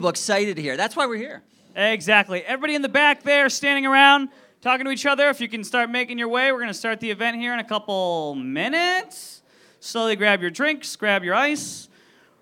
excited here. That's why we're here. Exactly. Everybody in the back there standing around, talking to each other. If you can start making your way, we're going to start the event here in a couple minutes. Slowly grab your drinks, grab your ice,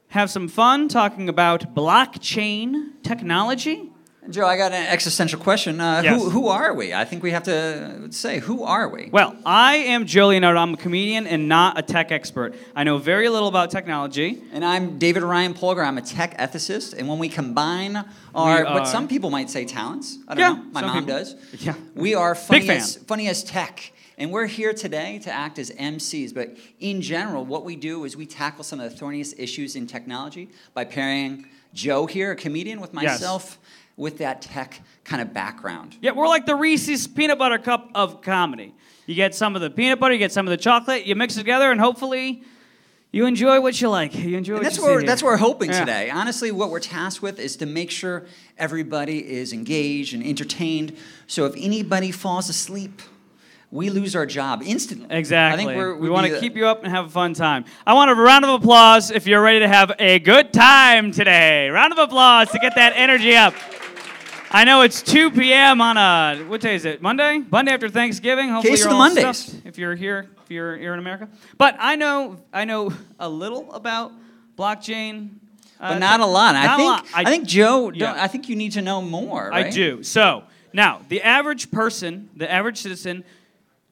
have some fun talking about blockchain technology. Joe, I got an existential question. Yes. Who are we? I think we have to say, who are we? Well, I am Joe Leonardo. I'm a comedian and not a tech expert. I know very little about technology. And I'm David Ryan Polgar. I'm a tech ethicist. And when we combine our, what some people might say talents, I don't know, my mom does. Yeah. We are funny as tech. And we're here today to act as MCs. But in general, what we do is we tackle some of the thorniest issues in technology by pairing Joe here, a comedian, with myself. Yes. With that tech kind of background. Yeah, we're like the Reese's peanut butter cup of comedy. You get some of the peanut butter, you get some of the chocolate, you mix it together, and hopefully you enjoy what you like. You enjoy what you see. That's what we're hoping today. Honestly, what we're tasked with is to make sure everybody is engaged and entertained. So if anybody falls asleep, we lose our job instantly. Exactly. I think we want to keep you up and have a fun time. I want a round of applause if you're ready to have a good time today. Round of applause to get that energy up. I know it's 2 p.m. on a, what day is it? Monday? Monday after Thanksgiving. Hopefully Case you're of the all Mondays. stuffed if you're here, if you're in America. But I know a little about blockchain. But not a lot. I think Joe, yeah. I think you need to know more, right? I do. So, now, the average person, the average citizen,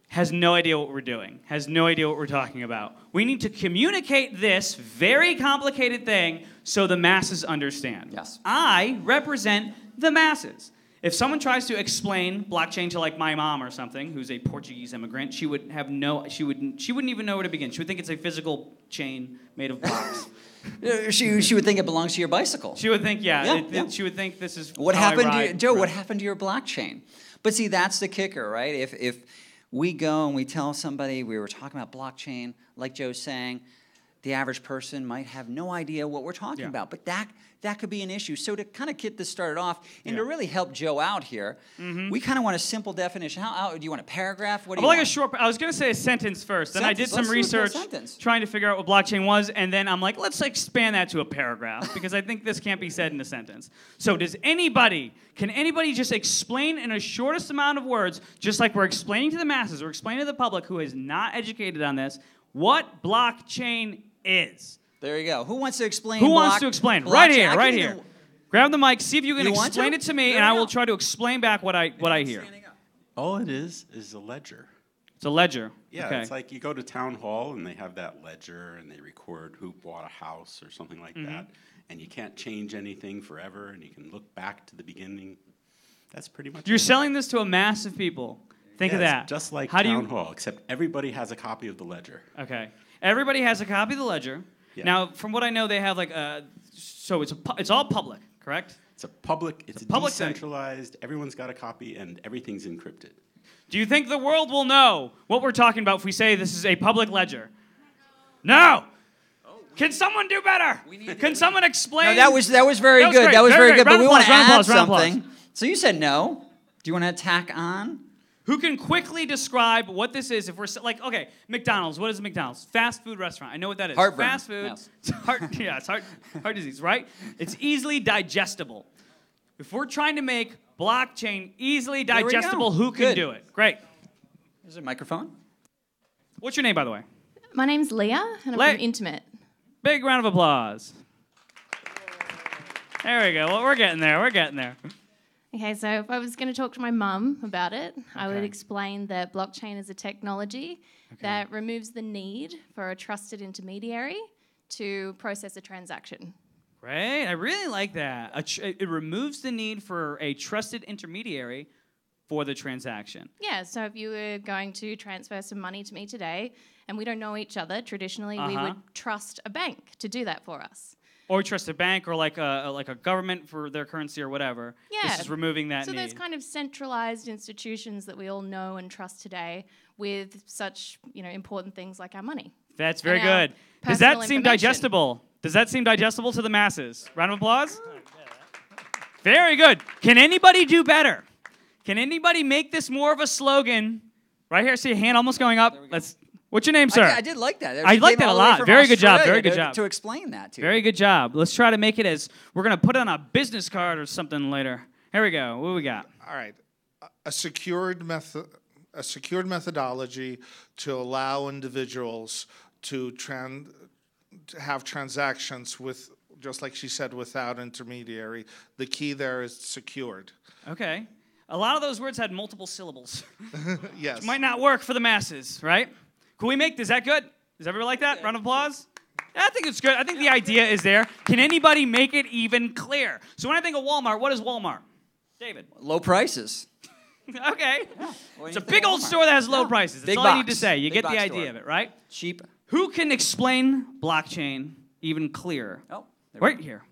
has no idea what we're doing, has no idea what we're talking about. We need to communicate this very complicated thing so the masses understand. Yes. I represent the masses. If someone tries to explain blockchain to like my mom or something, who's a Portuguese immigrant, she would have she wouldn't even know where to begin. She would think it's a physical chain made of blocks. She would think it belongs to your bicycle. She would think, she would think this is what how happened I ride. to you, Joe? What happened to your blockchain? But see, that's the kicker, right? If we go and we tell somebody we were talking about blockchain, like Joe's saying, the average person might have no idea what we're talking about. But that could be an issue. So to kind of get this started off, and to really help Joe out here, we kind of want a simple definition. How do you want a paragraph? What do you want? Like a short. I was going to say a sentence first. Then I did some research trying to figure out what blockchain was, and then I'm like, let's expand that to a paragraph because I think this can't be said in a sentence. So can anybody just explain in the shortest amount of words, just like we're explaining to the masses, we're explaining to the public who is not educated on this, what blockchain is? There you go. Who wants to explain? Who wants to explain? Right here, right here. Grab the mic. See if you can explain it to me, and I will try to explain back what I hear. All it is a ledger. It's a ledger. Yeah, okay. It's like you go to town hall and they have that ledger and they record who bought a house or something like that, and you can't change anything forever, and you can look back to the beginning. That's pretty much. You're selling this to a mass of people. Think of that. Just like town hall, except everybody has a copy of the ledger. Okay. Everybody has a copy of the ledger. Yeah. Now, from what I know, they have like so it's all public, correct? It's public decentralized. Everyone's got a copy, and everything's encrypted. Do you think the world will know what we're talking about if we say this is a public ledger? No. Can someone do better? Can someone explain? No, that was very good. Great. That was very good. But we want to add something. Something. So you said no. Do you want to tack on? Who can quickly describe what this is? If we're like, okay, McDonald's. What is a McDonald's? Fast food restaurant. I know what that is. Heartburn. Fast food. Yes. It's heart disease, right? It's easily digestible. If we're trying to make blockchain easily digestible, who can do it? Great. There's a microphone. What's your name, by the way? My name's Leah, and I'm from Intimate. Big round of applause. There we go. Well, we're getting there. We're getting there. Okay, so if I was going to talk to my mum about it, I would explain that blockchain is a technology that removes the need for a trusted intermediary to process a transaction. Great. I really like that. It removes the need for a trusted intermediary for the transaction. Yeah, so if you were going to transfer some money to me today and we don't know each other, traditionally we would trust a bank to do that for us. Or trust a bank or like a government for their currency or whatever. Yeah. This is removing that need. So those kind of centralized institutions that we all know and trust today with such, important things like our money. That's very good. Does that seem digestible? Does that seem digestible to the masses? Round of applause. Very good. Can anybody do better? Can anybody make this more of a slogan? Right here, I see a hand almost going up. What's your name, sir? I did like that. I like that a lot. Very good job. Very good job. To explain that to you. Very good job. Let's try to make it as, we're going to put it on a business card or something later. Here we go. What do we got? All right. A secured methodology to allow individuals to have transactions with, just like she said, without intermediary. The key there is secured. Okay. A lot of those words had multiple syllables. Yes. Which might not work for the masses, right? Can we make, is that good? Does everybody like that? Round of applause? Yeah, I think it's good. I think the idea is there. Can anybody make it even clear? So when I think of Walmart, what is Walmart? David? Low prices. Okay. Yeah. It's a big old store that has low prices. That's big all box. I need to say. You Big get the idea store. of it, right? Cheap. Who can explain blockchain even clearer? Oh, right here.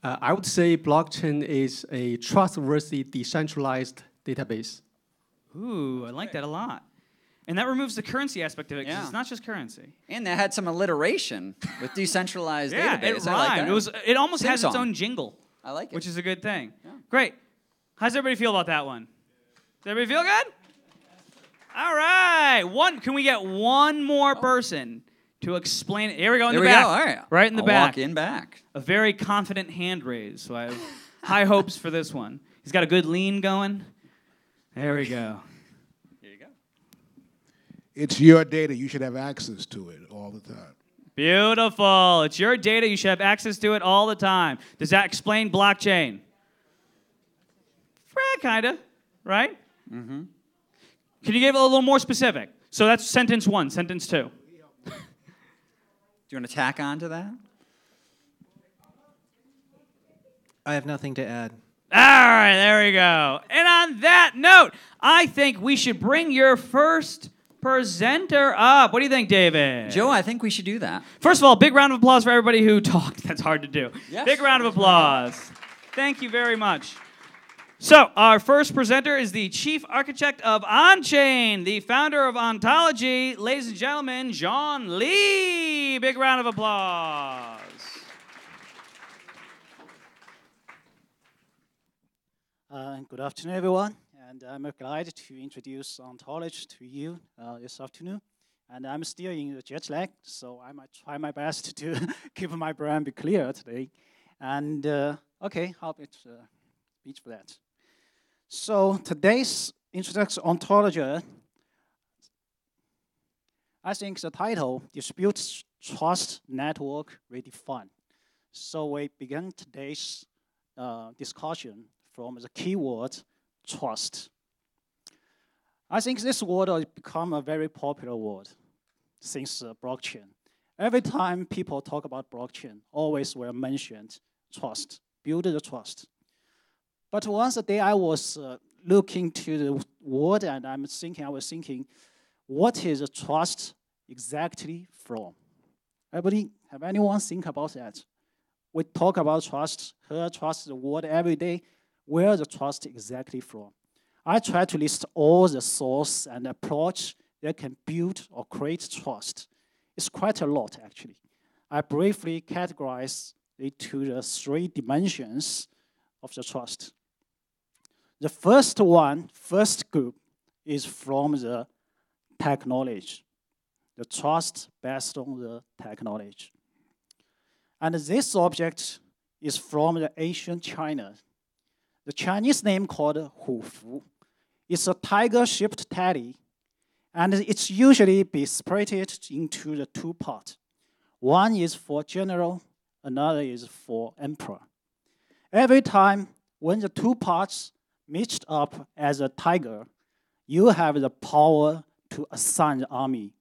I would say blockchain is a trustworthy, decentralized database. Ooh, I like that a lot. And that removes the currency aspect of it, because Yeah. it's not just currency. And that had some alliteration with decentralized Yeah, database. it I like rhymed. that. It almost has its Sing-song. own jingle. I like it. Which is a good thing. Yeah. Great. How's everybody feel about that one? Does everybody feel good? All right. Can we get one more person to explain it? Here we go in There the we back. go. All right. Right in the I'll back. walk in back. A very confident hand raise. So I have high hopes for this one. He's got a good lean going. There we go. Here you go. It's your data. You should have access to it all the time. Beautiful. It's your data. You should have access to it all the time. Does that explain blockchain? Kind of, right? Mm-hmm. Can you give it a little more specific? So that's sentence 1, sentence 2. Do you want to tack on to that? I have nothing to add. All right, there we go. And on that note, I think we should bring your first presenter up. What do you think, David? Joe, I think we should do that. First of all, big round of applause for everybody who talked. That's hard to do. Yes. Big round of applause. Thank you very much. So, our first presenter is the chief architect of Unchain, the founder of Ontology, ladies and gentlemen, John Lee. Big round of applause. Good afternoon, everyone. And I'm glad to introduce Ontology to you this afternoon. And I'm still in the jet lag, so I might try my best to keep my brain clear today. And okay, how about speech for that? So today's introduction Ontology, I think the title, Dispute Trust Network Redefined. So we begin today's discussion from the keyword trust. I think this word has become a very popular word since blockchain. Every time people talk about blockchain, always will mention trust, build the trust. But once a day I was looking to the word and I was thinking, what is trust exactly from? Everybody, have anyone think about that? We talk about trust, hear trust the word every day. Where the trust exactly from? I try to list all the source and approach that can build or create trust. It's quite a lot, actually. I briefly categorize it to the 3 dimensions of the trust. The first group, is from the technology, the trust based on the technology. And this object is from the ancient China. The Chinese name called Hufu. It's a tiger-shaped teddy, and it's usually be separated into the 2 parts. One is for general, another is for emperor. Every time when the 2 parts mixed up as a tiger, you have the power to assign the army,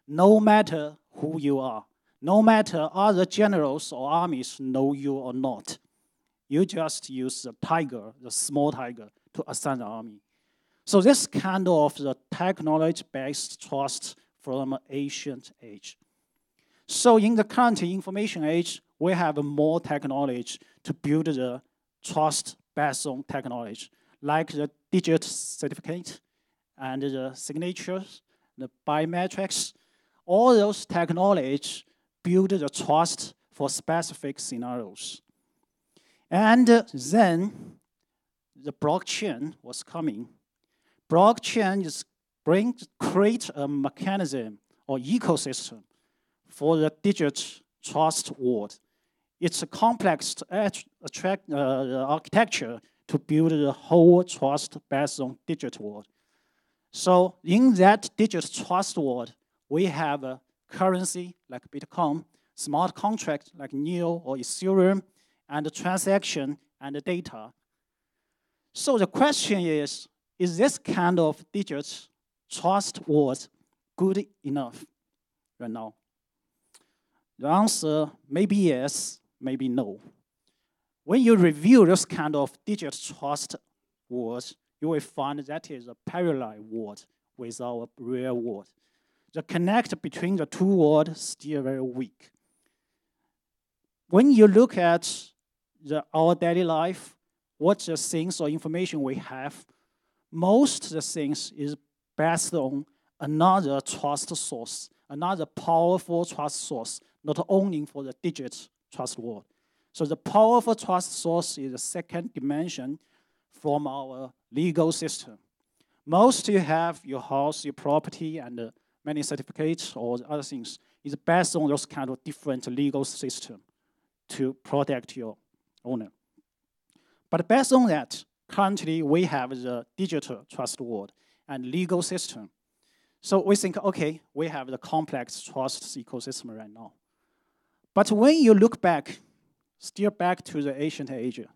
no matter who you are, no matter other generals or armies know you or not. You just use the tiger, the small tiger, to assign the army. So this kind of the technology-based trust from ancient age. So in the current information age, we have more technology to build the trust based on technology, like the digit certificate and the signatures, the biometrics. All those technologies build the trust for specific scenarios. And then the blockchain was coming. Blockchain is create a mechanism or ecosystem for the digital trust world. It's a complex architecture to build the whole trust based on digital world. So in that digital trust world, we have a currency like Bitcoin, smart contract like Neo or Ethereum, and the transaction and the data. So the question is this kind of digital trust world good enough right now? The answer may be yes, maybe no. When you review this kind of digital trust world, you will find that is a parallel world with our real world. The connect between the two worlds is still very weak. When you look at our daily life, what the things or information we have, most of the things is based on another trust source, another powerful trust source, not only for the digital trust world. So the powerful trust source is the second dimension from our legal system. Most you have your house, your property, and many certificates or other things is based on those kind of different legal system to protect your owner. But based on that, currently we have the digital trust world and legal system. So we think, okay, we have the complex trust ecosystem right now. But when you look back, still back to the ancient Asia,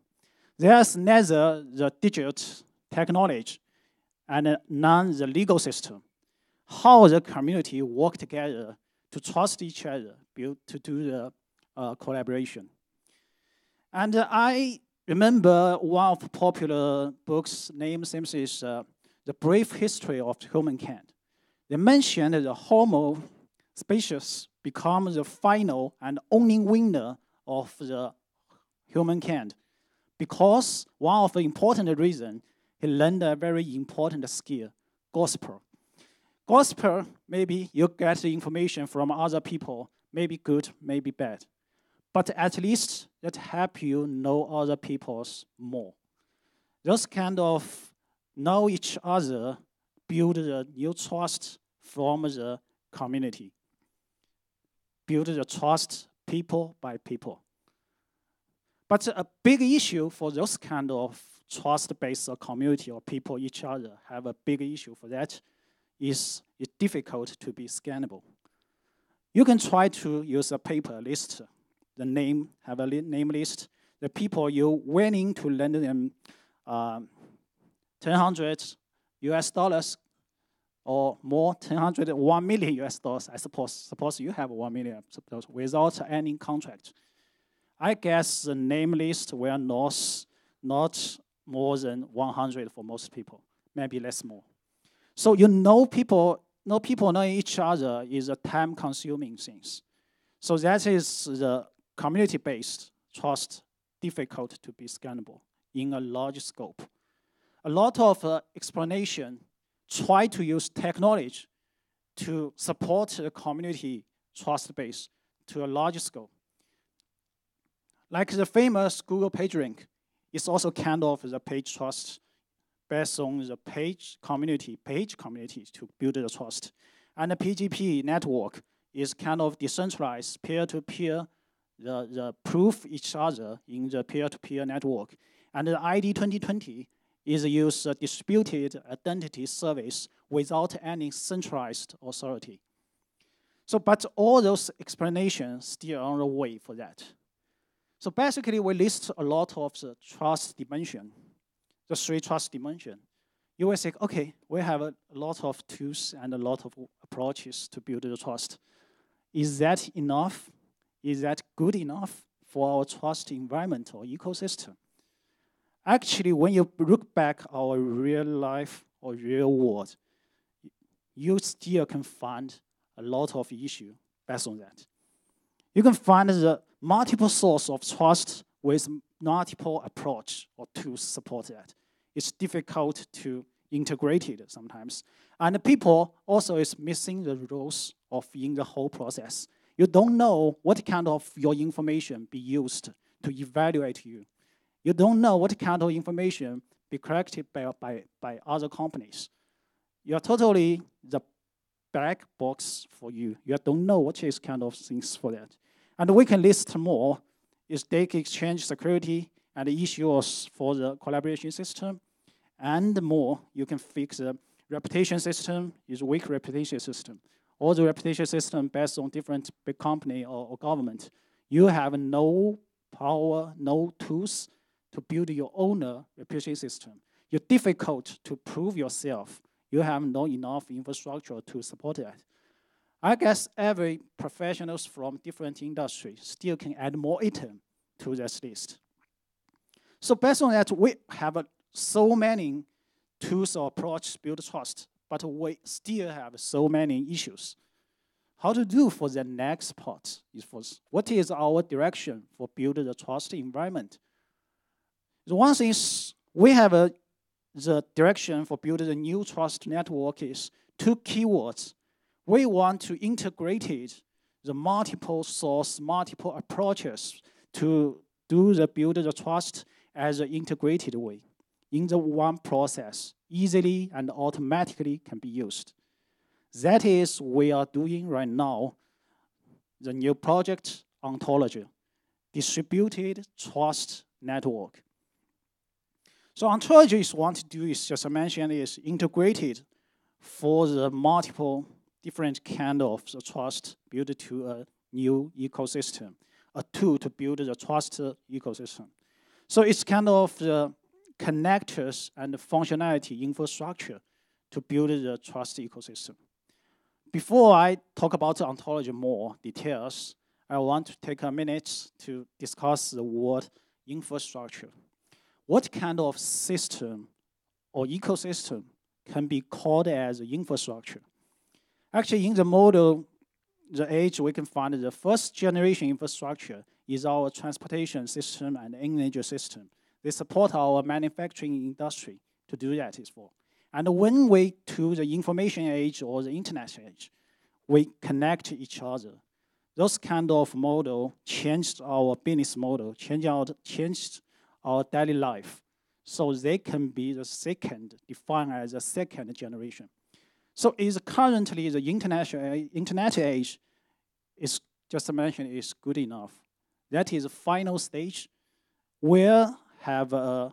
there's neither the digital technology and none the legal system. How the community work together to trust each other, to do the collaboration. And I remember one of the popular books named is The Brief History of Humankind. They mentioned that the Homo species becomes the final and only winner of the humankind because one of the important reasons he learned a very important skill, gospel. Gospel, maybe you get the information from other people, maybe good, maybe bad. But at least that help you know other people's more. Those kind of know each other, build the new trust from the community. Build the trust people by people. But a big issue for those kind of trust-based community or people each other have a big issue for that is it's difficult to be scannable. You can try to use a paper list, the name, have a name list, the people you're willing to lend them $1,000 US dollars or more, 1 million US dollars, I suppose you have 1 million without any contract. I guess the name list will not more than 100 for most people, maybe less more. So you know people knowing each other is a time-consuming thing. So that is the community-based trust difficult to be scannable in a large scope. A lot of explanation try to use technology to support the community trust base to a large scope. Like the famous Google PageRank, it's also kind of the page trust based on the page community to build the trust. And the PGP network is kind of decentralized peer-to-peer, the proof each other in the peer-to-peer network. And the ID 2020 is use a distributed identity service without any centralized authority. So, but all those explanations still on the way for that. So basically, we list a lot of the trust dimension, the 3 trust dimension. You will say, okay, we have a lot of tools and a lot of approaches to build the trust. Is that enough? Is that good enough for our trust environment or ecosystem? Actually, when you look back our real life or real world, you still can find a lot of issue based on that. You can find the multiple source of trust with multiple approach or tools support that. It's difficult to integrate it sometimes. And the people also is missing the rules of in the whole process. You don't know what kind of your information be used to evaluate you. You don't know what kind of information be collected by other companies. you're totally the black box for you. You don't know what is kind of things for that. And we can list more. Is data exchange security and issues for the collaboration system, and more. You can fix the reputation system, is weak reputation system. All the reputation system based on different big company or government. You have no power, no tools to build your own reputation system. You're difficult to prove yourself. You have no enough infrastructure to support that. I guess every professionals from different industries still can add more item to this list. So based on that, we have so many tools or approaches to build trust, but we still have so many issues. How to do for the next part is first, what is our direction for building the trust environment? The one thing is we have the direction for building a new trust network is 2 keywords. We want to integrate the multiple source, multiple approaches to do the build the trust as an integrated way. In the one process, easily and automatically can be used. That is we are doing right now, the new project Ontology, Distributed Trust Network. So Ontology is want to do is, just I mentioned, is integrated for the multiple different kind of the trust built to a new ecosystem, a tool to build the trust ecosystem. So it's kind of the connectors and the functionality infrastructure to build the trust ecosystem. Before I talk about the ontology more details, I want to take a minute to discuss the word infrastructure. What kind of system or ecosystem can be called as infrastructure? Actually, in the model, the age we can find the first generation infrastructure is our transportation system and energy system. They support our manufacturing industry to do that is for. And when we to the information age or the internet age, we connect each other. Those kind of model changed our business model, changed our daily life. So they can be the second, defined as a second generation. So is currently the internet age is just mentioned is good enough. That is the final stage. We'll have the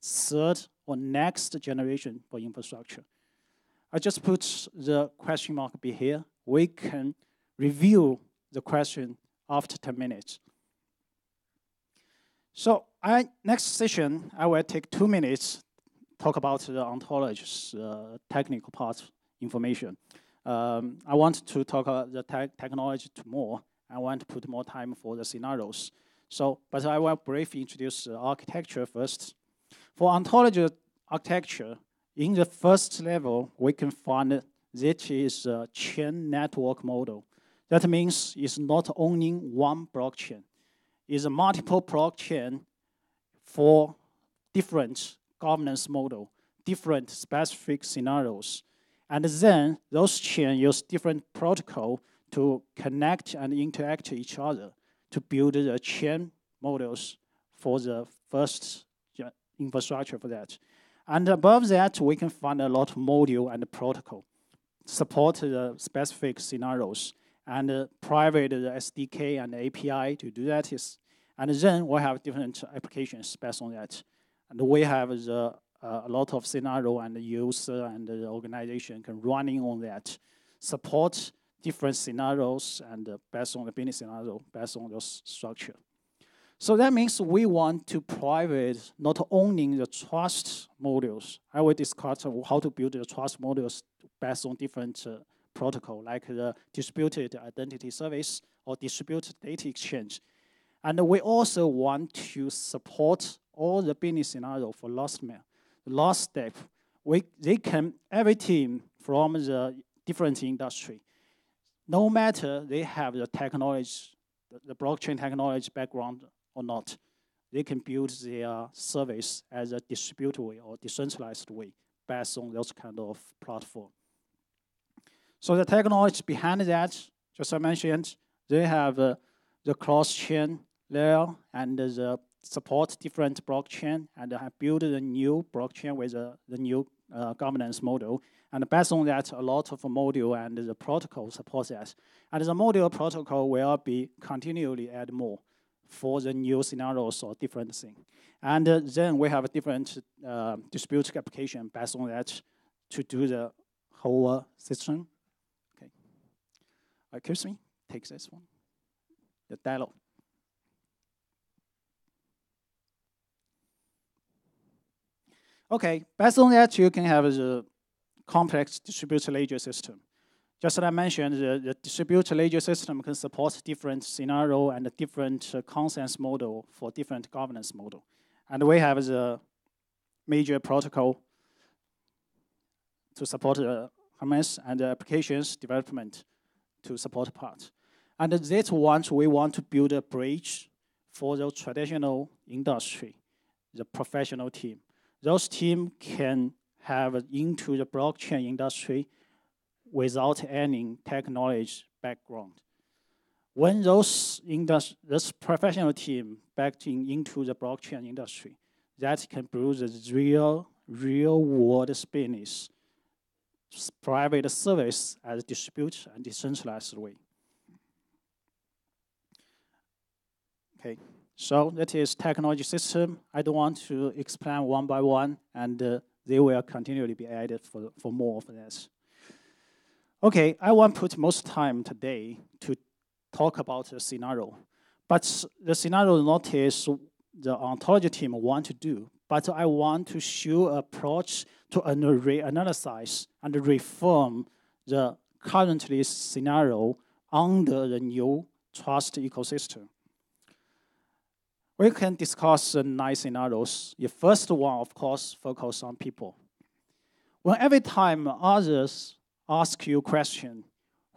third or next generation for infrastructure. I just put the question mark here. We can review the question after 10 minutes. So next session, I will take 2 minutes, talk about the ontology's technical part information. I want to talk about the technology more. I want to put more time for the scenarios. So, but I will briefly introduce the architecture first. For ontology architecture, in the first level, we can find that is a chain network model. That means it's not only one blockchain. It's a multiple blockchain for different governance model, different specific scenarios. And then those chains use different protocol to connect and interact to each other to build the chain models for the first infrastructure for that. And above that, we can find a lot of module and protocol, support the specific scenarios, and private the SDK and API to do that. And then we have different applications based on that. And we have a lot of scenario and the user and the organization can running on that, support different scenarios and based on the business scenario, based on those structure. So that means we want to private not only the trust modules. I will discuss how to build the trust modules based on different protocol, like the distributed identity service or distributed data exchange. And we also want to support all the business scenario for last mile. The last step, every team from the different industry, no matter they have the technology, the blockchain technology background or not, they can build their service as a distributed way or decentralized way based on those kind of platform. So the technology behind that, just I mentioned, they have the cross-chain layer and the support different blockchain and have built a new blockchain with the new governance model. And based on that, a lot of module and the protocol support that. And the module protocol will be continually add more for the new scenarios or different thing. And then we have a different dispute application based on that to do the whole system. Okay. Excuse me, take this one, the dialog. Okay, based on that, you can have the complex distributed ledger system. Just as I mentioned, the distributed ledger system can support different scenario and different consensus model for different governance model. And we have the major protocol to support the comments and the applications development to support part. And this one, we want to build a bridge for the traditional industry, the professional team. Those teams can have into the blockchain industry without any technology background. When this professional team backed into the blockchain industry, that can build the real world business, private service as distributed and decentralized way. Okay, so that is technology system. I don't want to explain one by one, and they will continually be added for more of this. Okay, I won't put most time today to talk about the scenario, but the scenario notice the ontology team want to do, but I want to show approach to reanalyze and reform the currently scenario under the new trust ecosystem. We can discuss 9 scenarios. The first one, of course, focus on people. When every time others ask you a question,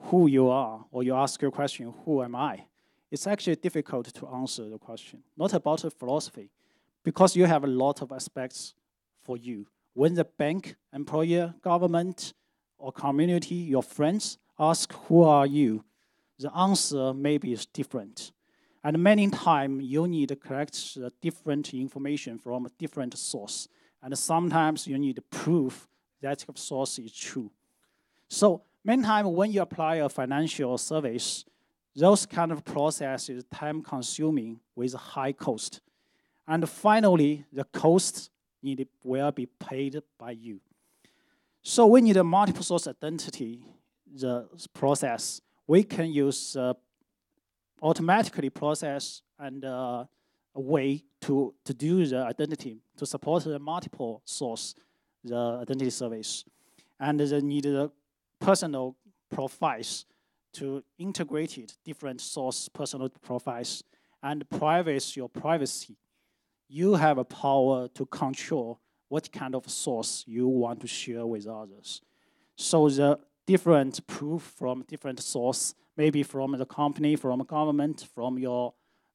who you are, or you ask your question, who am I? It's actually difficult to answer the question. Not about the philosophy, because you have a lot of aspects for you. When the bank, employer, government, or community, your friends ask who are you, the answer maybe is different. And many times you need to collect different information from a different source. And sometimes you need to prove that source is true. So many times when you apply a financial service, those kind of processes time-consuming with high cost. And finally, the cost will be paid by you. So we need a multiple source identity, the process. We can use automatically process and a way to do the identity, to support the multiple source, the identity service. And they need the personal profiles to integrate it, different source personal profiles, and your privacy. You have a power to control what kind of source you want to share with others. So the different proof from different source, maybe from the company, from a government, from your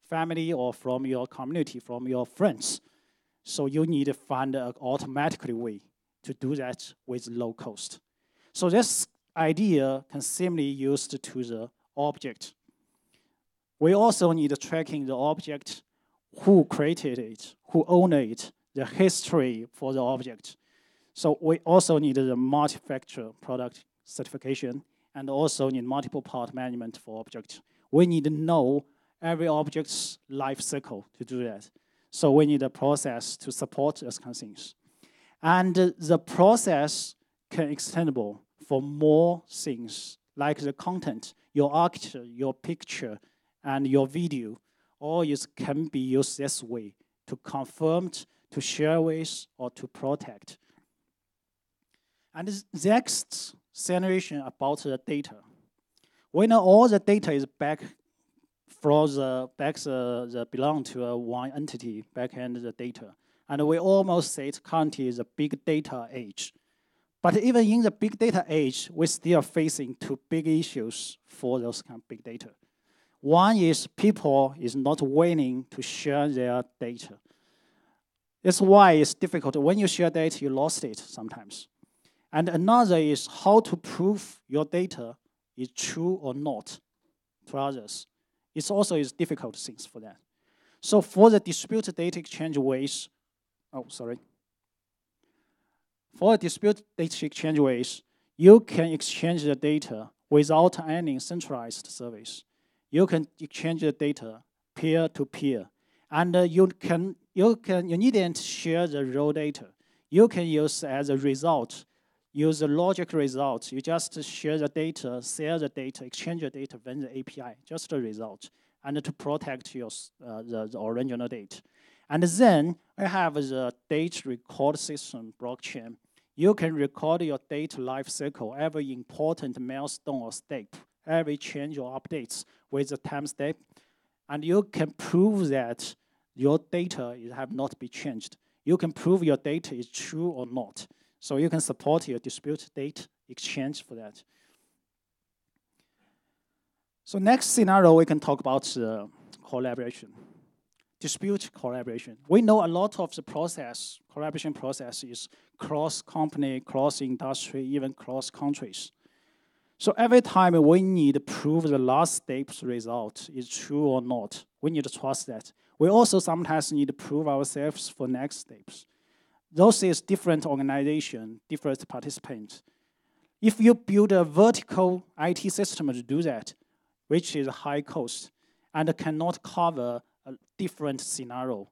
family, or from your community, from your friends. So you need to find an automatic way to do that with low cost. So this idea can simply used to the object. We also need tracking the object, who created it, who owned it, the history for the object. So we also need the multi-factor product certification and also need multiple part management for object. We need to know every object's life cycle to do that. So we need a process to support those kind of things. And the process can extendable for more things, like the content, your architecture, your picture, and your video. All can be used this way to confirm, to share with, or to protect. And the next generation about the data. We know all the data is back from the belong to one entity backend the data. And we almost say it currently is a big data age. But even in the big data age, we're still facing 2 big issues for those kind of big data. One is people is not willing to share their data. That's why it's difficult. When you share data, you lost it sometimes. And another is how to prove your data is true or not to others. It's also is difficult things for that. So for the distributed data exchange ways, For a dispute data exchange ways, you can exchange the data without any centralized service. You can exchange the data peer to peer, and you needn't share the raw data. You can use as a result, use the logic result. You just share the data, share the data, exchange the data within the API, just a result, and to protect your the original data. And then we have the data record system blockchain. You can record your data life cycle, every important milestone or step, every change or updates with the time step, and you can prove that your data have not been changed. You can prove your data is true or not. So you can support your dispute data exchange for that. So next scenario, we can talk about collaboration. Dispute collaboration. We know a lot of the process, collaboration process is cross-company, cross-industry, even cross-countries. So every time we need to prove the last step's result is true or not, we need to trust that. We also sometimes need to prove ourselves for next steps. Those is different organization, different participants. If you build a vertical IT system to do that, which is high cost, and cannot cover a different scenario,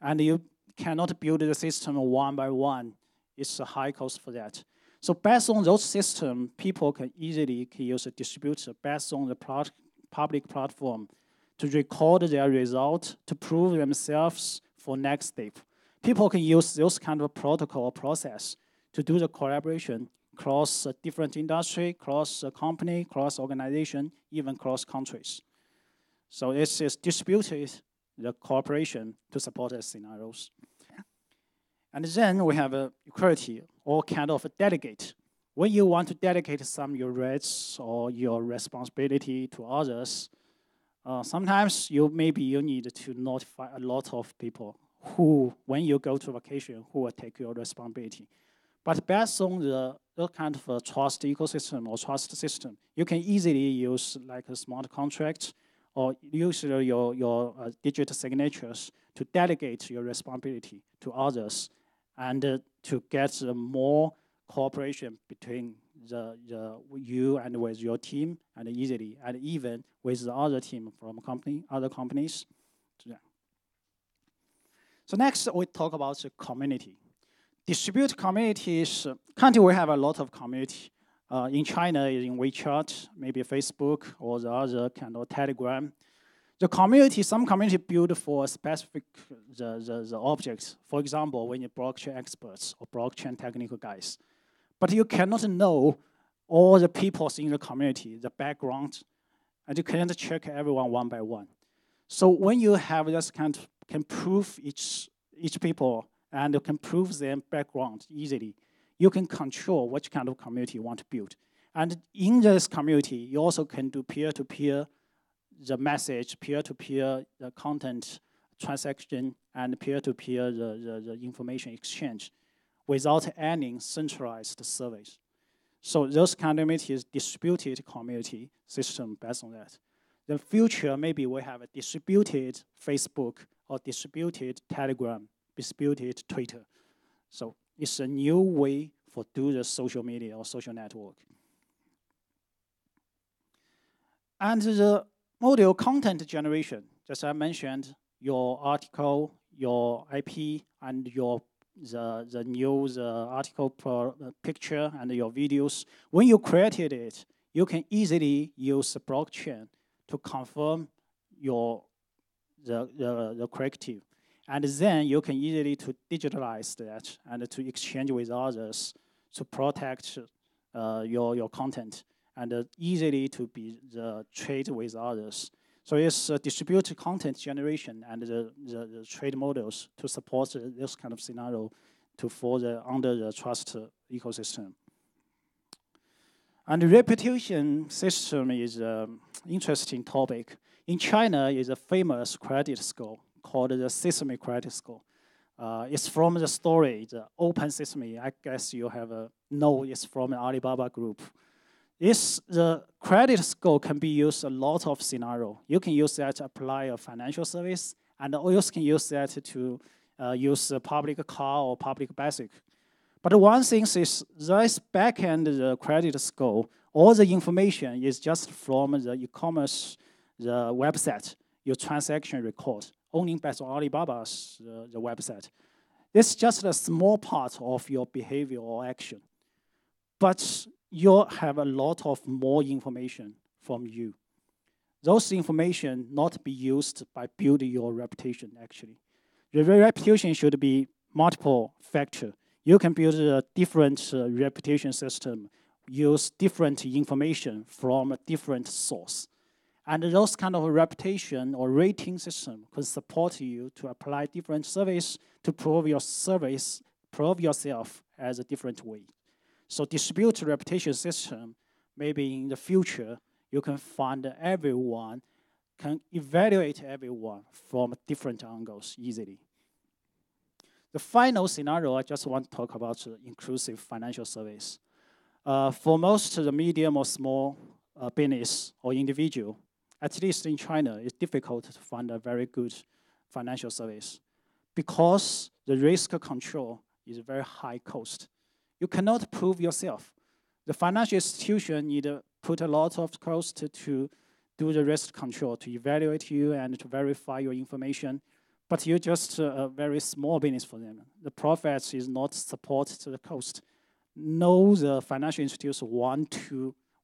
and you cannot build the system one by one, it's a high cost for that. So based on those systems, people can easily use a distributor based on the public platform to record their results, to prove themselves for next step. People can use those kind of protocol or process to do the collaboration across a different industry, cross a company, cross organization, even cross countries. So this is distributed the cooperation to support the scenarios. And then we have a equality or kind of a delegate. When you want to delegate some of your rights or your responsibility to others, sometimes you need to notify a lot of people who, when you go to vacation, who will take your responsibility. But based on the kind of a trust ecosystem or trust system, you can easily use like a smart contract or use your digital signatures to delegate your responsibility to others and to get more cooperation between you and with your team and easily, and even with the other team from other companies. So next we talk about the community. Distributed communities, currently we have a lot of community. In China, in WeChat, maybe Facebook, or the other kind of Telegram. The community, some community build for specific the objects. For example, when you're blockchain experts or blockchain technical guys. But you cannot know all the people in the community, the background, and you cannot check everyone one by one. So when you have this kind of, can prove each people and you can prove their background easily, you can control which kind of community you want to build. And in this community, you also can do peer-to-peer, the message, peer-to-peer, the content transaction, and peer-to-peer, the information exchange without any centralized service. So those kind of communities, distributed community system based on that. The future, maybe we have a distributed Facebook or distributed Telegram, distributed Twitter. So it's a new way for do the social media or social network. And the model content generation, as I mentioned, your article, your IP, and the news article picture and your videos. When you created it, you can easily use the blockchain to confirm the corrective. And then you can easily to digitalize that and to exchange with others to protect your content and easily to be the trade with others. So it's distributed content generation and the trade models to support this kind of scenario under the trust ecosystem. And the reputation system is an interesting topic. In China is a famous credit score called the Sesame Credit Score. It's from the story, the Open Sesame. I guess you have know it's from the Alibaba group. The credit score can be used a lot of scenario. You can use that to apply a financial service, and also can use that to use a public car or public basic. But one thing is this backend the credit score, all the information is just from the e-commerce the website, your transaction record, owning by Alibaba's the website. It's just a small part of your behavior or action. But you have a lot of more information from you. Those information not be used by building your reputation, actually. The reputation should be multiple factor. You can build a different reputation system, use different information from a different source. And those kind of reputation or rating system can support you to apply different service to prove your service, prove yourself as a different way. So distributed reputation system, maybe in the future, you can find everyone, can evaluate everyone from different angles easily. The final scenario, I just want to talk about inclusive financial service. For most of the medium or small business or individual, at least in China, it's difficult to find a very good financial service because the risk control is very high cost. You cannot prove yourself. The financial institution need to put a lot of cost to do the risk control, to evaluate you and to verify your information. But you're just a very small business for them. The profits is not support to the cost. No, the financial institutions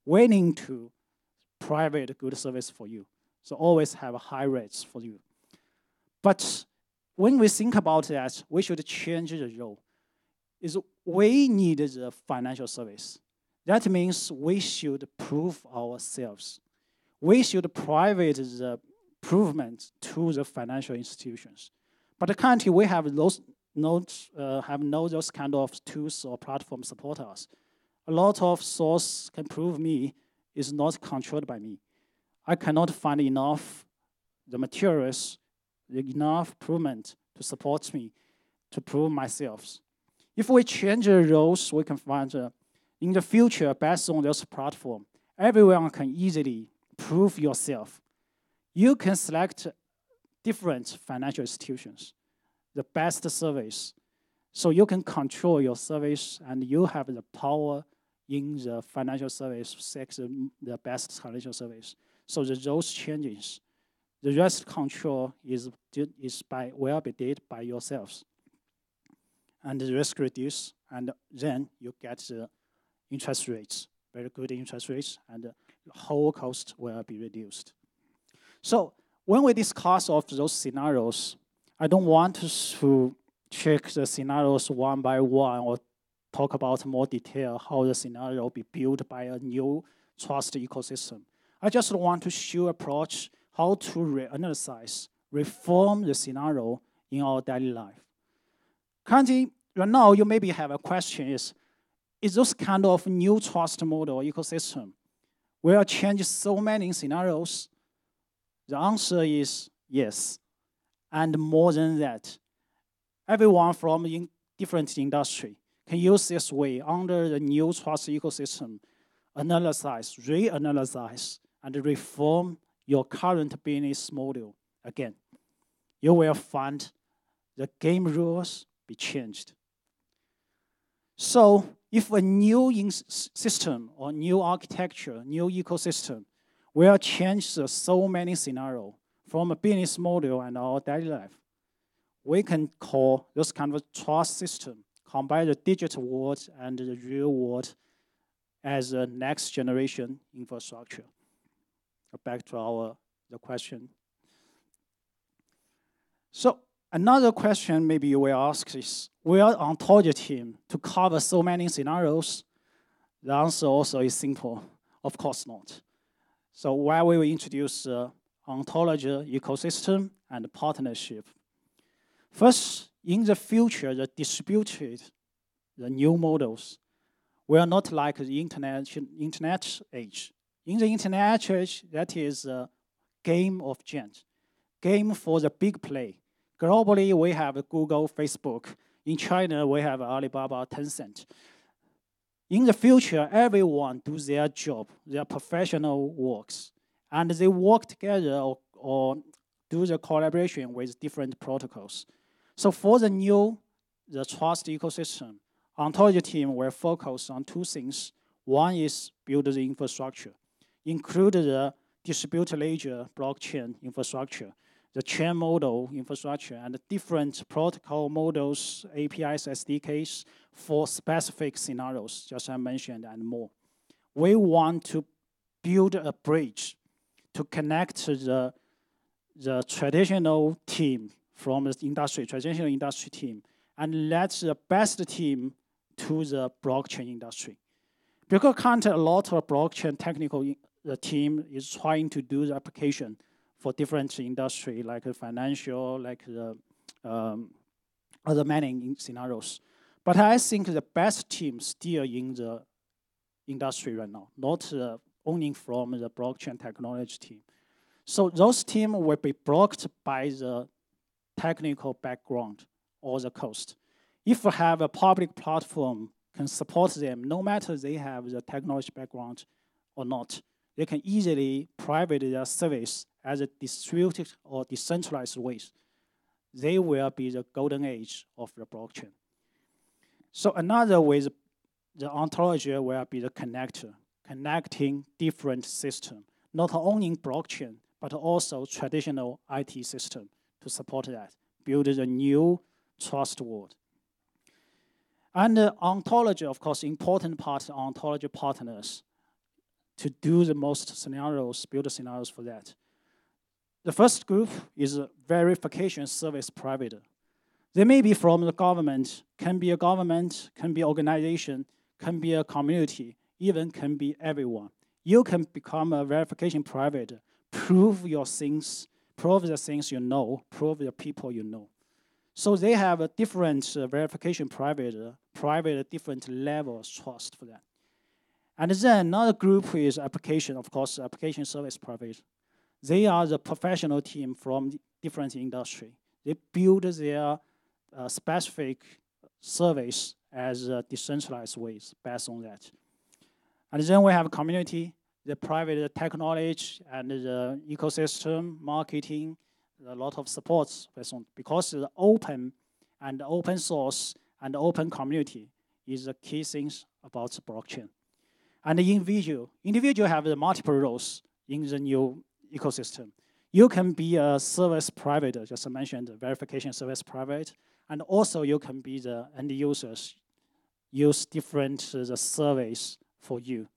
willing to provide good service for you. So always have high rates for you. But when we think about that, we should change the role. We need the financial service. That means we should prove ourselves. We should provide the improvement to the financial institutions. But currently, we have no those kind of tools or platforms support us. A lot of source can prove me is not controlled by me. I cannot find enough the materials, enough improvement to support me, to prove myself. If we change the roles, we can find in the future, based on this platform, everyone can easily prove yourself. You can select different financial institutions, the best service. So you can control your service and you have the power in the financial service, the best financial service. So those changes, the risk control will be done by yourselves. And the risk reduce, and then you get the interest rates, very good interest rates, and the whole cost will be reduced. So when we discuss of those scenarios, I don't want to check the scenarios one by one or talk about more detail how the scenario will be built by a new trust ecosystem. I just want to show approach how to reanalyze, reform the scenario in our daily life. Currently, right now, you maybe have a question is this kind of new trust model ecosystem will change so many scenarios? The answer is yes. And more than that, everyone from different industry can use this way under the new trust ecosystem, reanalyze, and reform your current business model again. You will find the game rules be changed. So if a new system or new architecture, new ecosystem will change so many scenarios from a business model and our daily life, we can call this kind of trust system, combine the digital world and the real world as a next generation infrastructure. Back to the question. So another question maybe you will ask is, will Ontology team to cover so many scenarios? The answer also is simple. Of course not. So why we will introduce Ontology ecosystem and partnership. First, in the future, the distributed, the new models will not like the internet age. In the internet age, that is a game of giants, game for the big play. Globally, we have Google, Facebook. In China, we have Alibaba, Tencent. In the future, everyone do their job, their professional works, and they work together or do the collaboration with different protocols. So for the trust ecosystem, ontology team will focus on two things. One is build the infrastructure, include the distributed ledger blockchain infrastructure, the chain model infrastructure, and the different protocol models, APIs, SDKs for specific scenarios, just as I mentioned, and more. We want to build a bridge to connect the traditional team from the industry, traditional industry team, and let the best team to the blockchain industry. Because currently a lot of blockchain technical team is trying to do the application for different industry, like financial, like the other many scenarios. But I think the best team still in the industry right now, not only from the blockchain technology team. So those teams will be blocked by the technical background or the cost. If you have a public platform can support them, no matter they have the technology background or not, they can easily private their service as a distributed or decentralized ways. They will be the golden age of the blockchain. So another way, the ontology will be the connector, connecting different systems, not only in blockchain, but also traditional IT system to support that, build a new trust world. And the ontology, of course, important part, ontology partners to do the most scenarios, build the scenarios for that. The first group is a verification service provider. They may be from the government, can be a government, can be organization, can be a community, even can be everyone. You can become a verification provider, prove your things, prove the things you know, prove the people you know. So they have a different verification provider, private different levels of trust for that. And then another group is application, of course, application service provider. They are the professional team from different industry. They build their specific service as decentralized ways based on that. And then we have a community, the private technology and the ecosystem, marketing, a lot of supports based on, because the open and open source and open community is the key things about blockchain. And the individual have the multiple roles in the new ecosystem. You can be a service provider, just mentioned, verification service provider, and also you can be the end users, use different the service for you.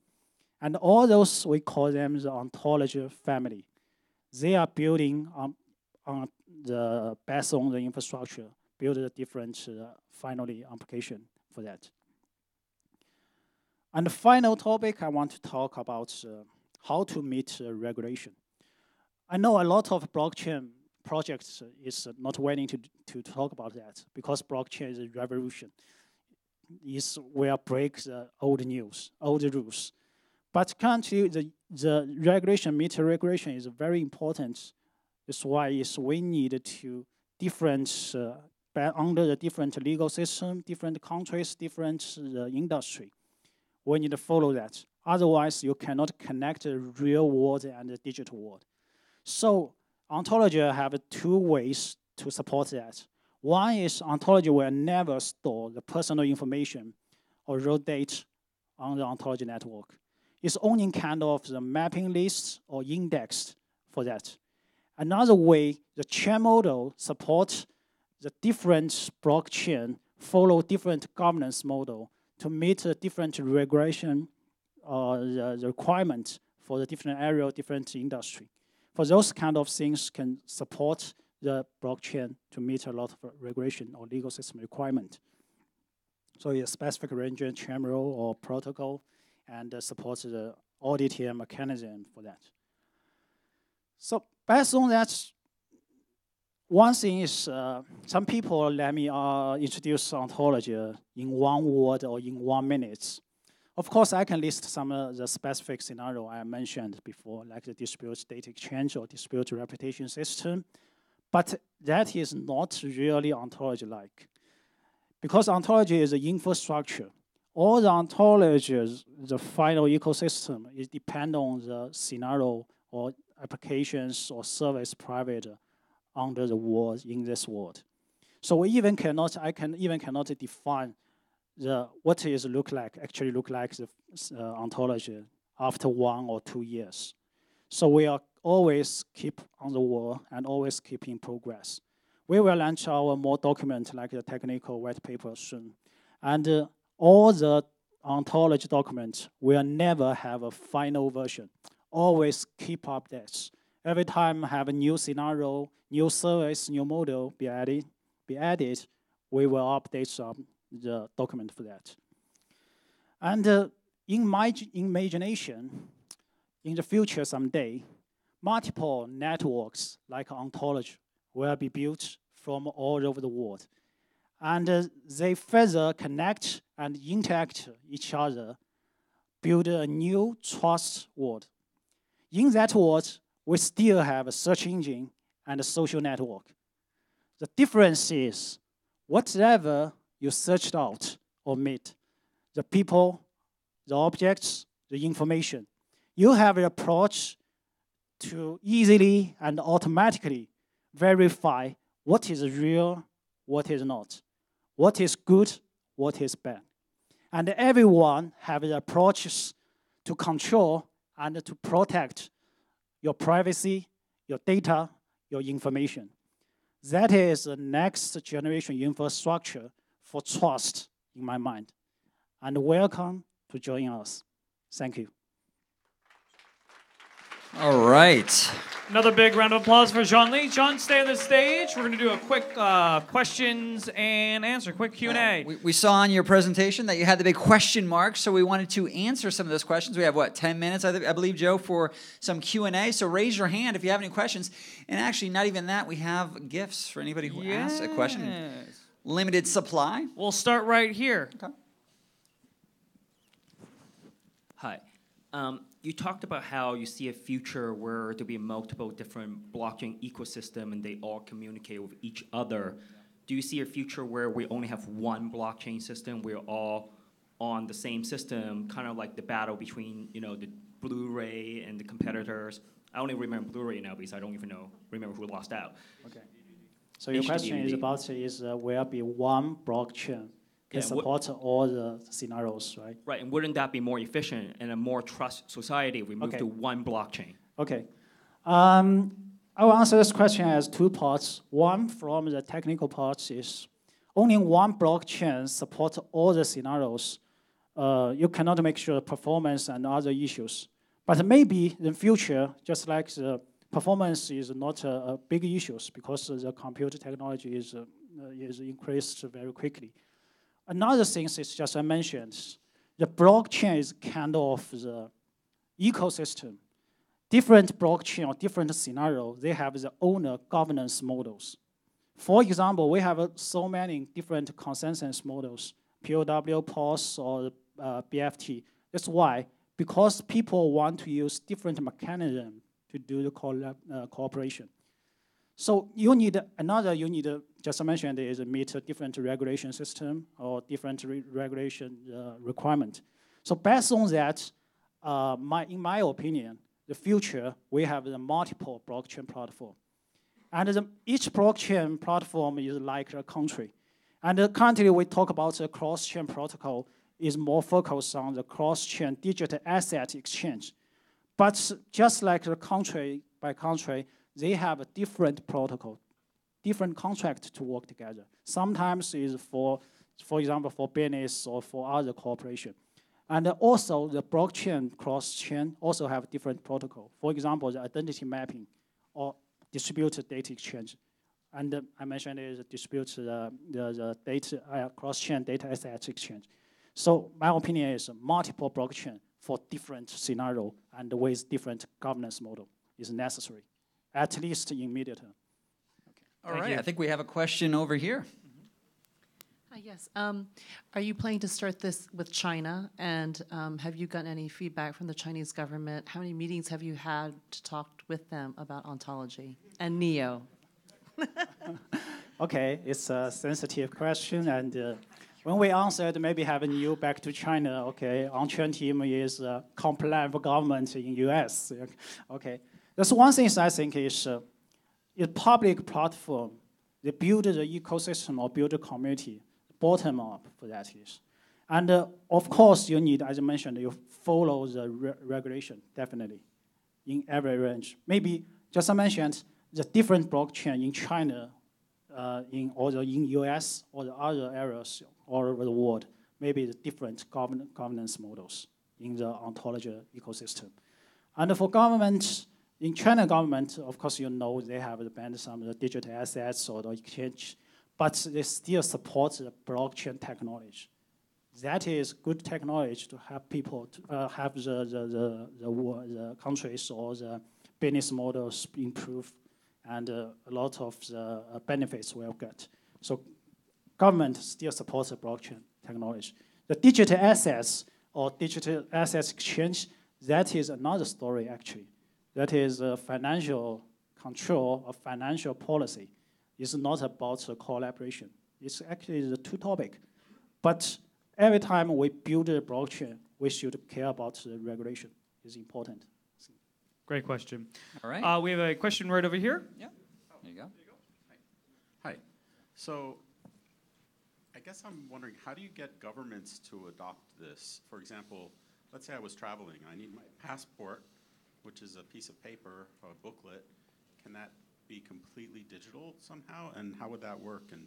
And all those, we call them the ontology family. They are building on the based on the infrastructure, build a different finally application for that. And the final topic I want to talk about how to meet regulation. I know a lot of blockchain projects is not willing to talk about that because blockchain is a revolution. It will break the old rules. But currently, the regulation, meet regulation is very important. That's why we need to different, under the different legal system, different countries, different industry. We need to follow that. Otherwise, you cannot connect the real world and the digital world. So ontology have two ways to support that. One is ontology will never store the personal information or raw data on the ontology network. It's only kind of the mapping list or indexed for that. Another way, the chain model supports the different blockchain, follow different governance model to meet the different regulation the requirement for the different area, different industry. For those kind of things can support the blockchain to meet a lot of regulation or legal system requirement. So a specific range, chain rule or protocol, and supports the audit mechanism for that. So based on that, one thing is some people let me introduce ontology in 1 word or in 1 minute. Of course, I can list some of the specific scenario I mentioned before, like the distributed data exchange or distributed reputation system. But that is not really ontology-like. Because ontology is an infrastructure. All the ontologies, the final ecosystem, is depend on the scenario or applications or service provider under the world, in this world. So I even cannot define what is actually look like the ontology after 1 or 2 years. So we are always keep on the wall and always keep in progress. We will launch our more document like the technical white paper soon. And all the ontology documents will never have a final version. Always keep updates. Every time have a new scenario, new service, new model be added, we will update the document for that. And in my imagination, in the future someday, multiple networks like Ontology will be built from all over the world. And they further connect and interact each other, build a new trust world. In that world, we still have a search engine and a social network. The difference is, whatever you searched out or meet, the people, the objects, the information, you have an approach to easily and automatically verify what is real, what is not, what is good, what is bad. And everyone have the approaches to control and to protect your privacy, your data, your information. That is the next generation infrastructure for trust in my mind. And welcome to join us. Thank you. All right. Another big round of applause for Jean-Lee. John, stay on the stage. We're going to do a quick questions and answer, quick Q&A. We saw in your presentation that you had the big question mark, so we wanted to answer some of those questions. We have, 10 minutes, I believe, Joe, for some Q&A. So raise your hand if you have any questions. And actually, not even that, we have gifts for anybody who asks a question. Limited supply. We'll start right here. Okay. Hi. You talked about how you see a future where there'll be multiple different blockchain ecosystem and they all communicate with each other. Do you see a future where we only have one blockchain system? We're all on the same system, kind of like the battle between, the Blu-ray and the competitors. I only remember Blu-ray now because I don't even remember who lost out. Okay. So your question is about will be one blockchain can support all the scenarios, right? Right, and wouldn't that be more efficient and a more trust society if we move to one blockchain? Okay. I will answer this question as 2 parts. One, from the technical part, is only one blockchain supports all the scenarios. You cannot make sure performance and other issues. But maybe in the future, just like the performance is not a big issue because the computer technology is increased very quickly. Another thing is just I mentioned, the blockchain is kind of the ecosystem. Different blockchain or different scenario, they have their own governance models. For example, we have so many different consensus models, POW, POS, or BFT. That's why, because people want to use different mechanism to do the cooperation. So you need just I mentioned, is meet a different regulation system or different regulation requirement. So based on that, in my opinion, the future, we have the multiple blockchain platform. And each blockchain platform is like a country. And currently we talk about the cross-chain protocol is more focused on the cross-chain digital asset exchange. But just like the country by country, they have a different protocol, different contract to work together. Sometimes is for example, for business or for other cooperation. And also the blockchain, cross-chain also have different protocol. For example, the identity mapping or distributed data exchange. And I mentioned is distributed the data cross-chain data asset exchange. So my opinion is multiple blockchain for different scenario and with different governance model is necessary, at least in medium term. Okay. All right, I think we have a question over here. Hi, yes. Are you planning to start this with China? And have you gotten any feedback from the Chinese government? How many meetings have you had to talk with them about ontology and NEO? Okay, it's a sensitive question, and when we answered, maybe having you back to China. Okay, Unchain team is compliant with government in US. Okay, that's one thing I think is a public platform. They build the ecosystem or build a community, bottom up for that is. And of course, you need, as I mentioned, you follow the regulation, definitely, in every range. Maybe, just I mentioned, the different blockchain in China, in US, or the other areas all over the world, maybe the different governance models in the ontology ecosystem. And for government, in China government, of course, you know, they have banned some of the digital assets or the exchange, but they still support the blockchain technology. That is good technology to help people to have the countries or the business models improve, and a lot of the benefits we'll get. So government still supports the blockchain technology. The digital assets or digital assets exchange, that is another story actually. That is financial control of financial policy. It's not about collaboration. It's actually the two topics. But every time we build a blockchain, we should care about the regulation. It's important. Great question. All right. We have a question right over here. Yeah. There you go. Hi. So I guess I'm wondering, how do you get governments to adopt this? For example, let's say I was traveling. I need my passport, which is a piece of paper, a booklet. Can that be completely digital somehow? And how would that work? And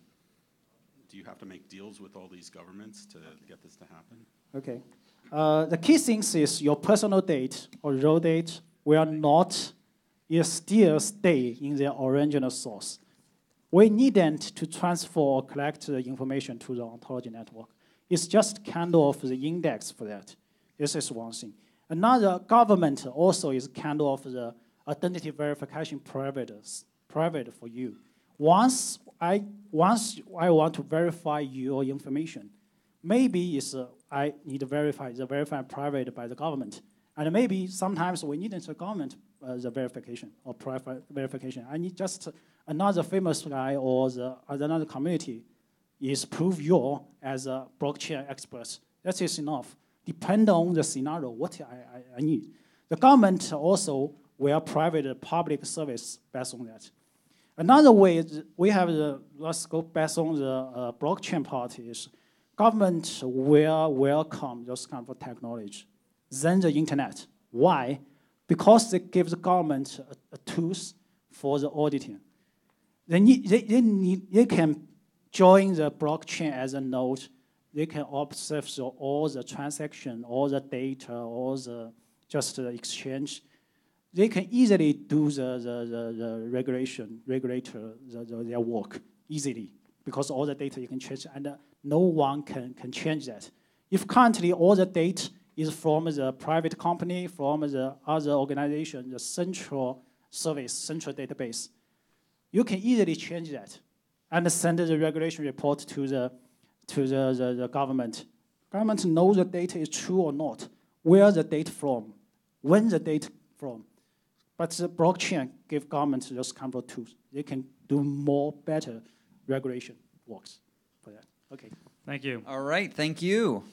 do you have to make deals with all these governments to get this to happen? Okay. The key things is your personal data or raw data will not still stay in their original source. We needn't to transfer or collect the information to the ontology network. It's just kind of the index for that. This is one thing. Another, government also is kind of the identity verification private for you. Once I want to verify your information, maybe I need to verify private by the government. And maybe sometimes we need the government the verification or private verification. I need just another famous guy or another community is prove you as a blockchain expert. That is enough. Depend on the scenario, what I need. The government also will provide public service based on that. Another way is we have let's go based on the blockchain part is government will welcome those kind of technology. Then the internet. Why? Because they give the government a tools for the auditing. They can join the blockchain as a node. They can observe all the transaction, all the data, all the exchange. They can easily do the regulator their work easily because all the data you can change and no one can change that. If currently all the data is from the private company, from the other organization, the central service, central database, you can easily change that and send the regulation report to the government. Government knows the data is true or not, where the data from, when the data from. But the blockchain give government those kind of tools. They can do more better regulation works for that. Okay. Thank you. All right, thank you.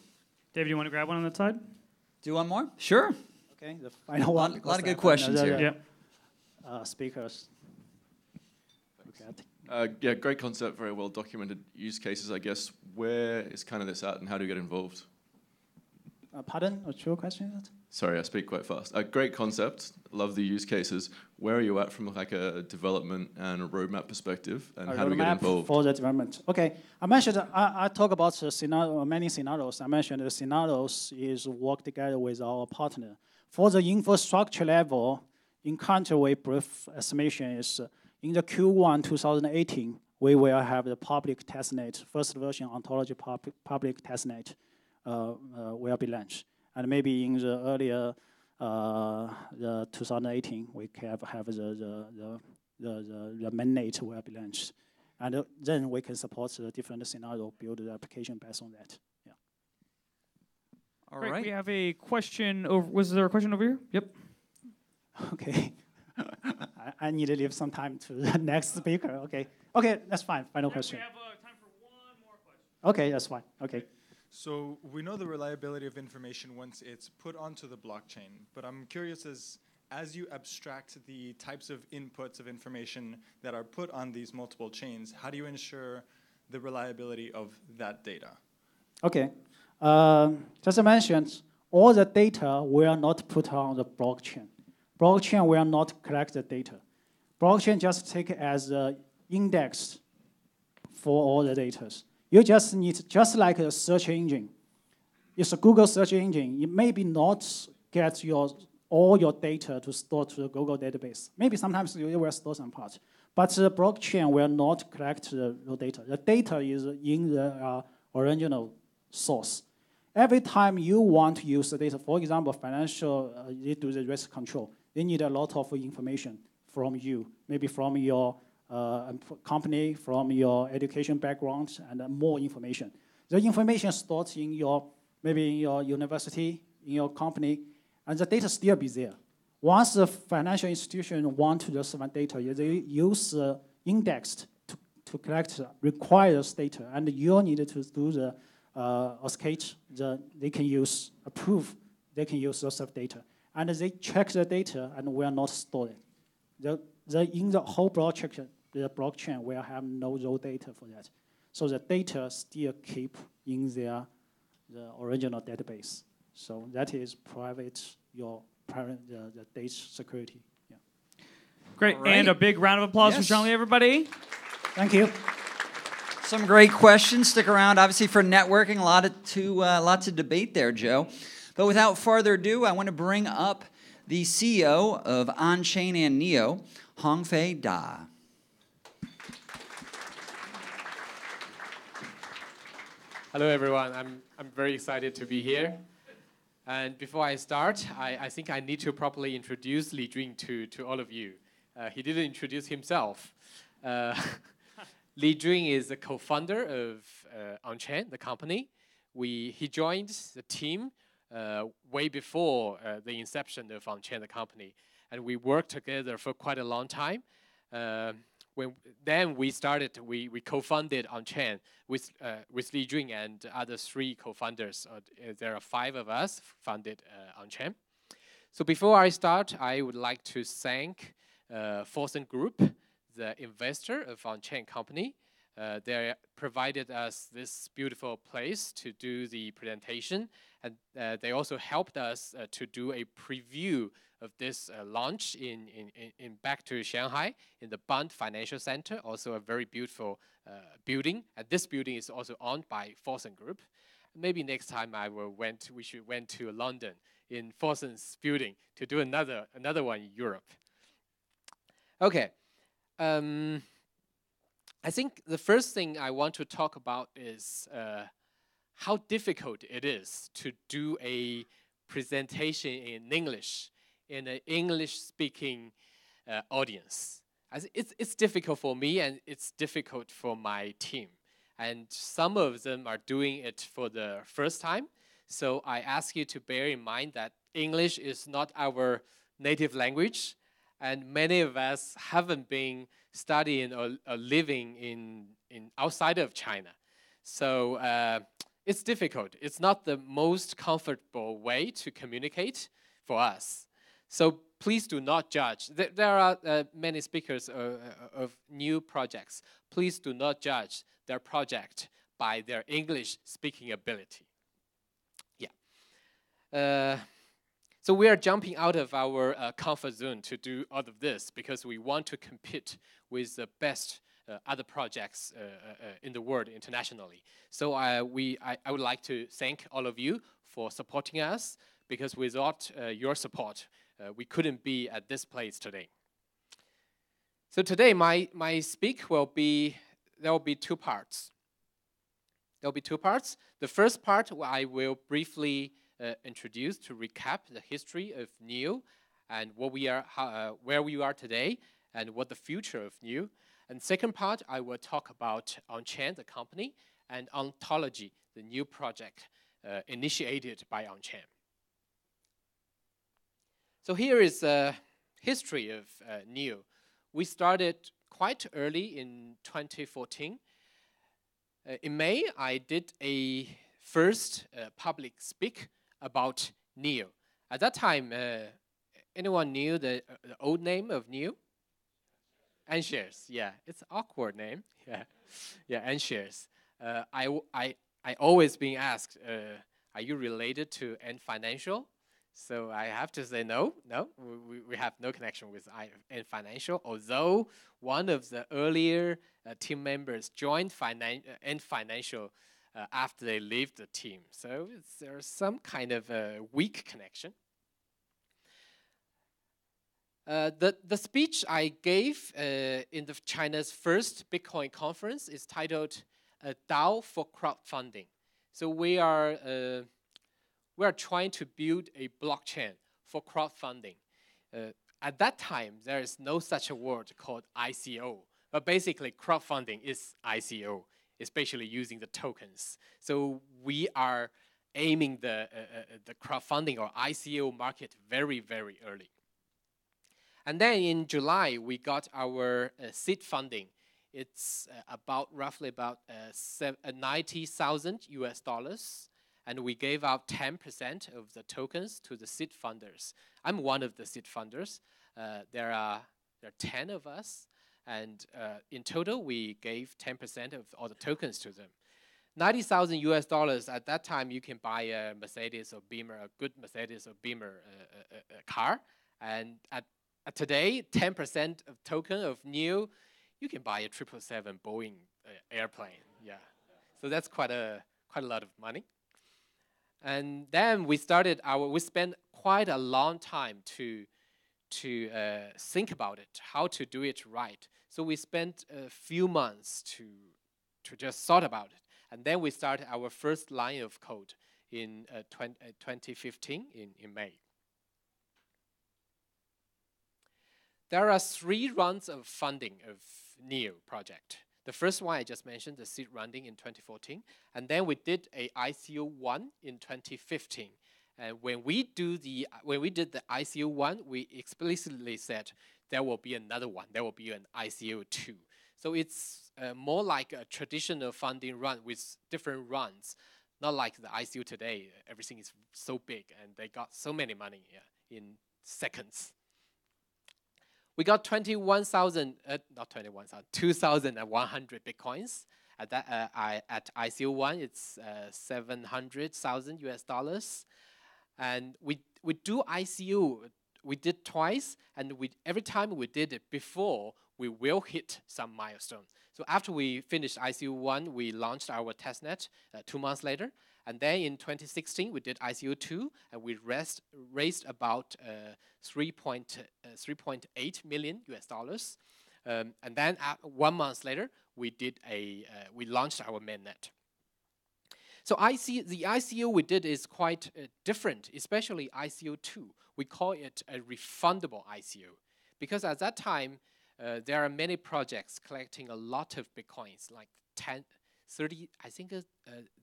David, you want to grab one on that side? Do one more? Sure. Okay, the final one. A lot of good questions here. Speakers. Yeah, great concept, very well documented use cases, I guess. Where is kind of this at and how do you get involved? Pardon? What's your question? Sorry, I speak quite fast. Great concept, love the use cases. Where are you at from like a development and a roadmap perspective, and how do we get involved? For the development. Okay, I mentioned, I talk about the scenario, many scenarios. I mentioned the scenarios is work together with our partner. For the infrastructure level, in country way brief estimation is in the Q1 2018, we will have the public testnet, first version ontology public testnet will be launched. And maybe in the earlier the 2018, we can have the mainnet will be launched. And then we can support the different scenario, build the application based on that. Yeah. All right. We have a question over, was there a question over here? Yep. Okay. I need to leave some time to the next speaker. Okay. Okay, that's fine. Final question. We have time for one more question. Okay, that's fine. Okay. So we know the reliability of information once it's put onto the blockchain, but I'm curious as you abstract the types of inputs of information that are put on these multiple chains, how do you ensure the reliability of that data? Okay. Just mentioned, all the data will not put on the blockchain. Blockchain will not collect the data. Blockchain just take it as an index for all the data. You just need, just like a search engine. It's a Google search engine. It maybe not get all your data to store to the Google database. Maybe sometimes you will store some parts. But the blockchain will not collect the data. The data is in the original source. Every time you want to use the data, for example, financial, they do the risk control. They need a lot of information from you, maybe from your company, from your education background, and more information. The information stored in your, maybe in your university, in your company, and the data still be there. Once the financial institution want to use some data, they use indexed to collect requires data, and you need to do the authenticate. They can use approve. They can use those data, and they check the data and will not store it. In the whole blockchain, the blockchain will have no raw data for that. So the data still keep in the original database. So that is private, the data security. Yeah. Great, right. And a big round of applause from Jean-Louis, everybody. Thank you. Some great questions. Stick around, obviously, for networking. Lots of debate there, Joe. But without further ado, I want to bring up the CEO of Unchain and Neo, Hongfei Da. Hello, everyone. I'm very excited to be here. And before I start, I think I need to properly introduce Li Jun to all of you. He didn't introduce himself. Li Jun is the co-founder of Unchain, the company. He joined the team way before the inception of Unchain, the company. And we worked together for quite a long time. Then we co-founded Unchain with Li Jun and other 3 co-founders. There are 5 of us founded Unchain. So before I start, I would like to thank Forsen Group, the investor of Unchain company. They provided us this beautiful place to do the presentation, and they also helped us to do a preview of this launch in back to Shanghai in the Bund Financial Center, also a very beautiful building. And this building is also owned by Forsen Group. Maybe next time we should went to London in Forsen's building to do another one in Europe. Okay. I think the first thing I want to talk about is how difficult it is to do a presentation in English in an English-speaking audience. It's difficult for me, and it's difficult for my team. And some of them are doing it for the first time. So I ask you to bear in mind that English is not our native language, and many of us haven't been studying or living in outside of China. So it's difficult. It's not the most comfortable way to communicate for us. So please do not judge. There are many speakers of new projects. Please do not judge their project by their English speaking ability. Yeah. So we are jumping out of our comfort zone to do all of this because we want to compete with the best other projects in the world internationally. So I would like to thank all of you for supporting us, because without your support, we couldn't be at this place today. So today my speak will be, there will be 2 parts. There will be 2 parts. The first part I will briefly introduce to recap the history of NEO and what we are, where we are today and what the future of NEO. And second part, I will talk about Unchain, the company, and Ontology, the new project initiated by Unchain. So here is the history of NEO. We started quite early in 2014. In May, I did a first public speak about NEO. At that time, anyone knew the old name of NEO? N-Shares, yeah, it's an awkward name. Yeah, N-Shares. I always been asked are you related to Ant Financial? So I have to say no, we have no connection with Ant Financial, although one of the earlier team members joined Ant Financial after they left the team. So there's some kind of a weak connection. The speech I gave in China's first Bitcoin conference is titled DAO for Crowdfunding. So we are trying to build a blockchain for crowdfunding. At that time, there is no such a word called ICO, but basically crowdfunding is ICO, especially using the tokens. So we are aiming the crowdfunding or ICO market very, very early. And then in July, we got our seed funding. It's roughly about 90,000 US dollars. And we gave out 10% of the tokens to the seed funders. I'm one of the seed funders. There are 10 of us. And in total, we gave 10% of all the tokens to them. 90,000 US dollars, at that time, you can buy a Mercedes or Beamer, a good Mercedes or Beamer car. And at today, 10% of token of new, you can buy a 777 Boeing airplane. Yeah, so that's quite a lot of money. And then we spent quite a long time to think about it, how to do it right. So we spent a few months to just thought about it. And then we started our first line of code in 2015 in May. There are 3 rounds of funding of NEO project. The first one I just mentioned, the seed rounding in 2014, and then we did a ICO1 in 2015. And when we did the ICO1, we explicitly said there will be another one. There will be an ICO2. So it's more like a traditional funding run with different runs, not like the ICO today. Everything is so big, and they got so many money in seconds. We got 2,100 Bitcoins. At ICO1, it's 700,000 US dollars. And we do ICO, we did twice, and every time we did it before, we will hit some milestone. So after we finished ICO1, we launched our testnet 2 months later. And then in 2016, we did ICO2, and we raised about 3.8 million US dollars. And then 1 month later, we launched our mainnet. So the ICO we did is quite different, especially ICO2. We call it a refundable ICO, because at that time, there are many projects collecting a lot of Bitcoins, like 30, I think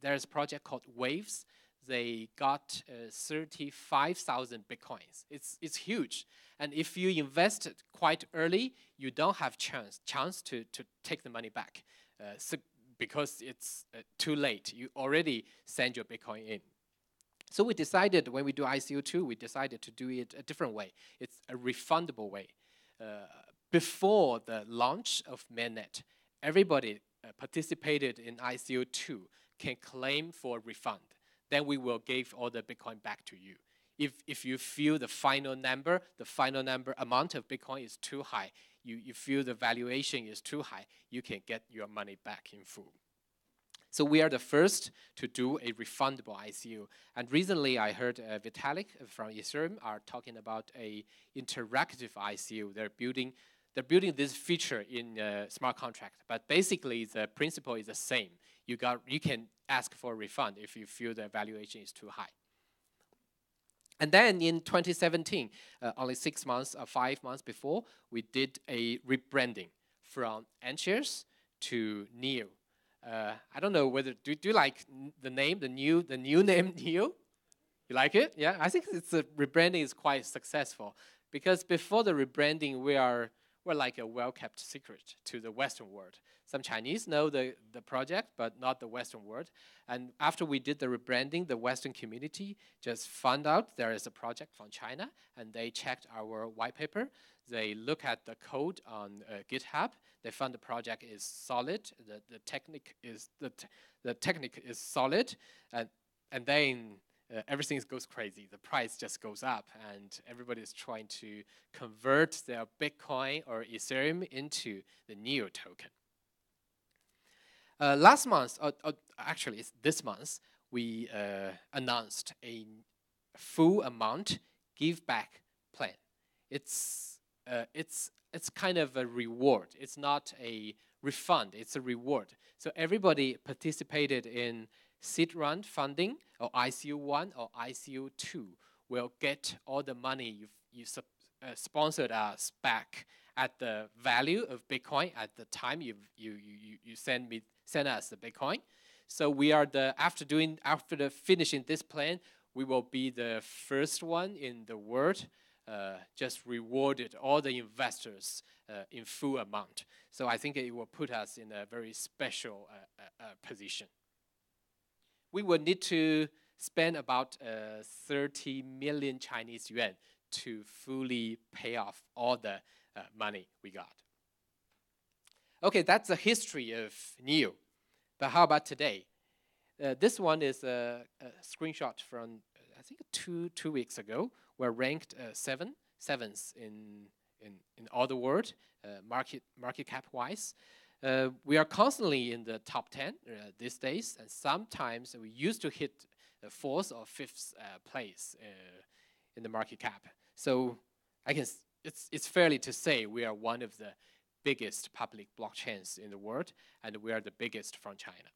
there's a project called Waves. They got 35,000 Bitcoins. It's huge. And if you invested quite early, you don't have chance to take the money back because it's too late. You already send your Bitcoin in. So we decided, when we do ICO2, we decided to do it a different way. It's a refundable way. Before the launch of mainnet, everybody participated in ICO2 can claim for a refund. Then we will give all the Bitcoin back to you. If you feel the final number amount of Bitcoin is too high, you feel the valuation is too high, you can get your money back in full. So we are the first to do a refundable ICO. And recently I heard Vitalik from Ethereum are talking about a interactive ICO. They're building this feature in smart contract, but basically the principle is the same. You can ask for a refund if you feel the valuation is too high. And then in 2017, only 6 months or 5 months before, we did a rebranding from Antshares to NEO. I don't know whether do you like the name, the new name NEO? You like it? Yeah, I think the rebranding is quite successful because before the rebranding, we're like a well-kept secret to the Western world. Some Chinese know the project, but not the Western world. And after we did the rebranding, the Western community just found out there is a project from China, and they checked our white paper. They look at the code on GitHub. They found the project is solid. The technique is solid, and and then everything goes crazy. The price just goes up, and everybody is trying to convert their Bitcoin or Ethereum into the NEO token. Last month, actually it's this month, we announced a full amount give back plan. It's kind of a reward. It's not a refund, it's a reward. So everybody participated in seed round funding or ICO1 or ICO2 will get all the money you sponsored us back at the value of Bitcoin at the time you send us the Bitcoin. So we are after finishing this plan, we will be the first one in the world just rewarded all the investors in full amount. So I think it will put us in a very special position. We will need to spend about 30 million Chinese yuan to fully pay off all the money we got. Okay, that's the history of NEO. But how about today? This one is a screenshot from, I think, two weeks ago. We're ranked seventh in all the world, market cap wise. We are constantly in the top 10 these days, and sometimes we used to hit the 4th or 5th place in the market cap. So it's fairly to say we are one of the biggest public blockchains in the world, and we are the biggest from China.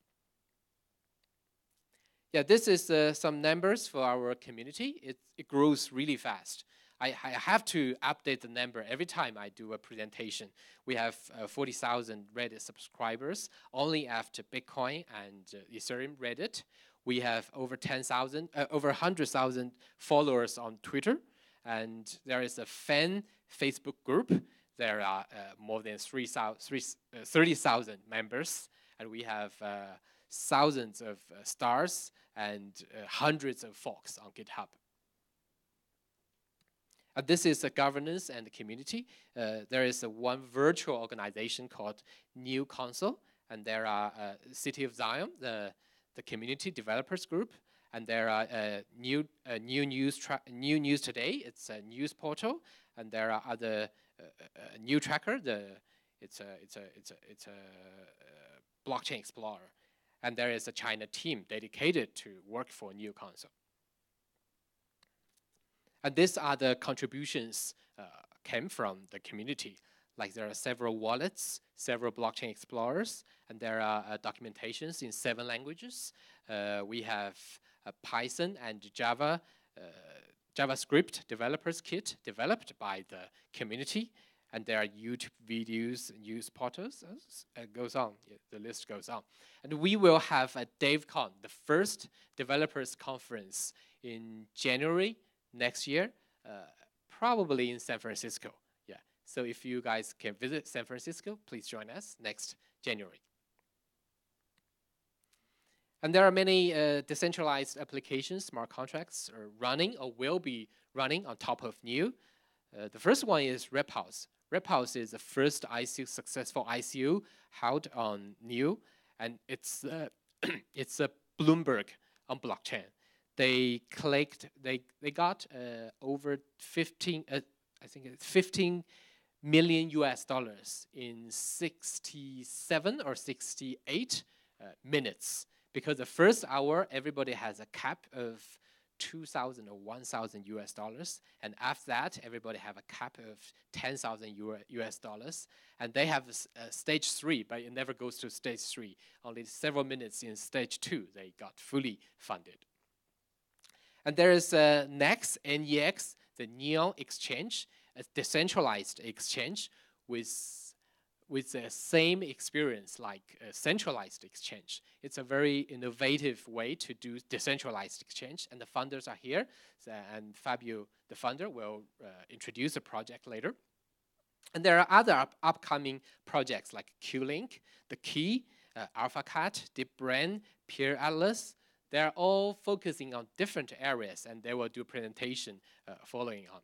Yeah, this is some numbers for our community. It grows really fast. I have to update the number every time I do a presentation. We have 40,000 Reddit subscribers only after Bitcoin and Ethereum Reddit. We have over 100,000 followers on Twitter, and there is a fan Facebook group. There are more than 30,000 members, and we have thousands of stars and hundreds of forks on GitHub. This is the governance and the community. There is one virtual organization called New Council, and there are City of Zion, the community developers group, and there are New News Today. It's a news portal, and there are other New Tracker. It's a blockchain explorer, and there is a China team dedicated to work for New Council. And these are the contributions came from the community. Like there are several wallets, several blockchain explorers, and there are documentations in 7 languages. We have Python and Java, JavaScript developers kit developed by the community, and there are YouTube videos, news portals. It goes on. The list goes on. And we will have a DevCon, the first developers conference in January next year, probably in San Francisco. Yeah. So if you guys can visit San Francisco, please join us next January. And there are many decentralized applications, smart contracts are running or will be running on top of NEO. The first one is RepHouse. RepHouse is the first successful ICO held on NEO, and it's it's a Bloomberg on blockchain. They got over 15 million US dollars in 67 or 68 minutes. Because the first hour, everybody has a cap of 2,000 or 1,000 US dollars. And after that, everybody have a cap of 10,000 US dollars. And they have stage 3, but it never goes to stage 3. Only several minutes in stage 2, they got fully funded. And there is NEX, NEX, the Neon Exchange, a decentralized exchange with the same experience like a centralized exchange. It's a very innovative way to do decentralized exchange, and the funders are here. And Fabio, the funder, will introduce the project later. And there are other upcoming projects like QLink, The Key, AlphaCat, DeepBrain, Peer Atlas. They're all focusing on different areas, and they will do presentation following on.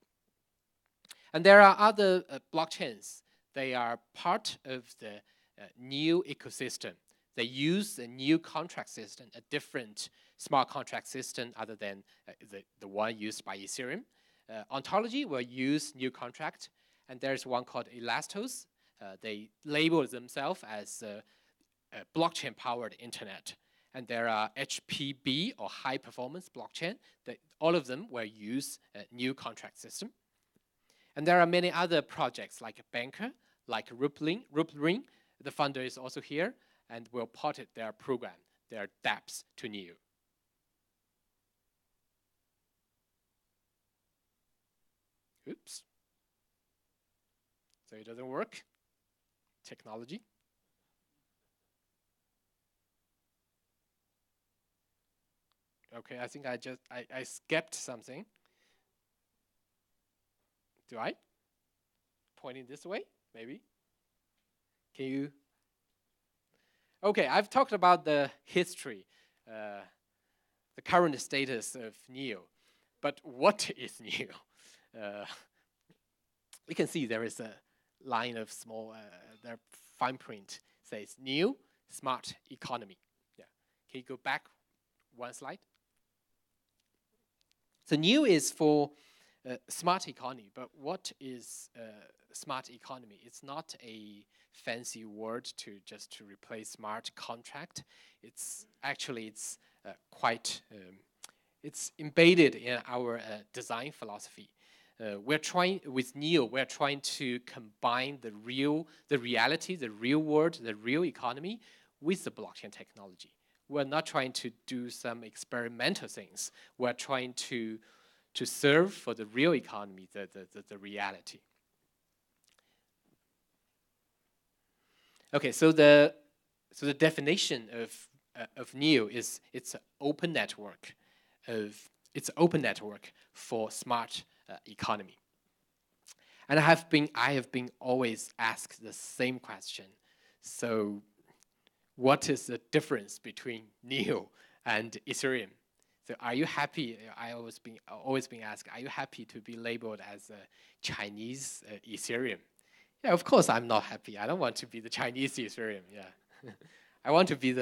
And there are other blockchains. They are part of the new ecosystem. they use a new contract system, a different smart contract system other than the one used by Ethereum. Ontology will use new contract, and there's one called Elastos. They label themselves as a blockchain-powered internet. And there are HPB, or high-performance blockchain. All of them will use a new contract system. And there are many other projects like Banker, like Rippling. The funder is also here, and will port their program, their dApps, to NEO. Oops. So it doesn't work. Technology. Okay, I think I skipped something. Do I? Pointing this way, maybe? Can you? Okay, I've talked about the history, the current status of NEO. But what is NEO? You can see there is a line of small, their fine print says NEO smart economy. Yeah. Can you go back one slide? So NEO is for smart economy, but what is smart economy? It's not a fancy word to replace smart contract. It's actually quite it's embedded in our design philosophy. With NEO, we're trying to combine the reality, the real world, the real economy with the blockchain technology. We're not trying to do some experimental things. We're trying to serve for the real economy, the reality. Okay, so the definition of NEO is it's an open network for smart economy. And I have been always asked the same question. So what is the difference between NEO and Ethereum? So are you happy? I always been asked, are you happy to be labeled as a Chinese Ethereum? Yeah, of course I'm not happy. I don't want to be the Chinese Ethereum. Yeah, I want to be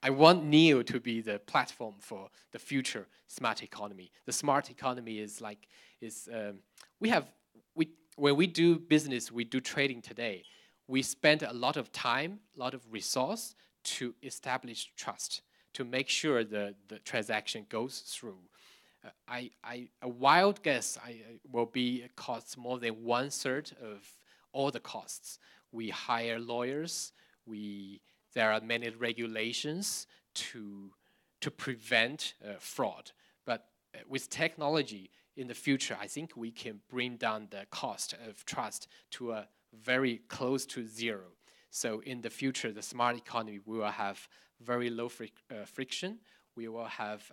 I want NEO to be the platform for the future smart economy. The smart economy is when we do business, we do trading today. We spend a lot of time, a lot of resource to establish trust, to make sure the transaction goes through. A wild guess will be it costs more than 1/3 of all the costs. We hire lawyers. There are many regulations to prevent fraud. But with technology in the future, I think we can bring down the cost of trust to a very close to zero. So in the future, the smart economy, we will have very low friction. We will have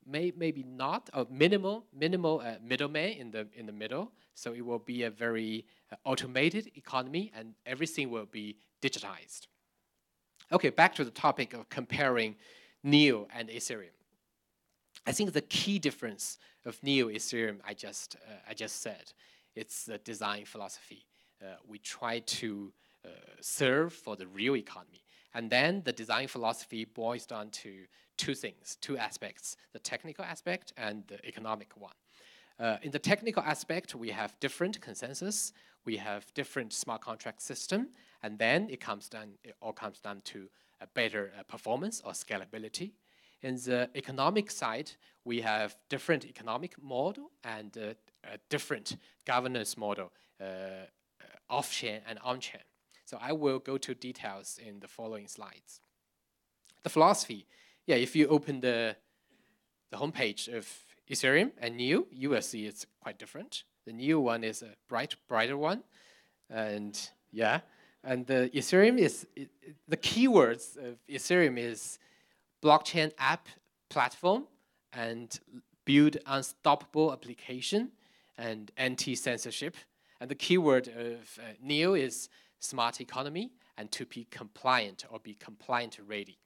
maybe not a minimal middleman in the middle. So it will be a very automated economy, and everything will be digitized. Okay, back to the topic of comparing NEO and Ethereum. I think the key difference of NEO Ethereum, I just said, it's the design philosophy. We try to serve for the real economy. And then the design philosophy boils down to two aspects, the technical aspect and the economic one. In the technical aspect, we have different consensus, we have different smart contract system, and then it all comes down to a better performance or scalability. In the economic side, we have different economic model and a different governance model, off-chain and on-chain. So I will go to details in the following slides. The philosophy, yeah, if you open the homepage of Ethereum and NEO, you will see it's quite different. The NEO one is a brighter one, and yeah, and the Ethereum the keywords of Ethereum is blockchain app platform and build unstoppable application and anti-censorship. And the keyword of NEO is smart economy and to be compliant or be compliant ready.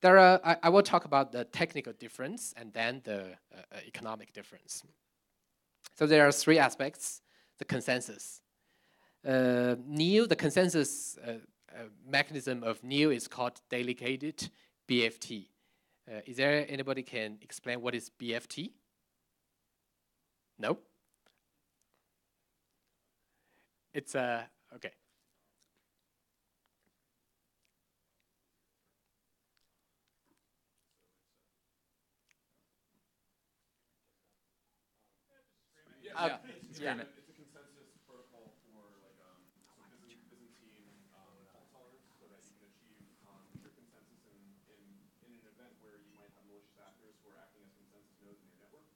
I will talk about the technical difference and then the economic difference. So there are three aspects. The consensus. NEO, the consensus mechanism of NEO is called Delegated Bft. Is there anybody can explain what is BFT? No? It's okay. Yeah. Yeah. It's a consensus protocol for like Byzantine fault tolerance, so that you can achieve true consensus in an event where you might have malicious actors who are acting as consensus nodes in your network.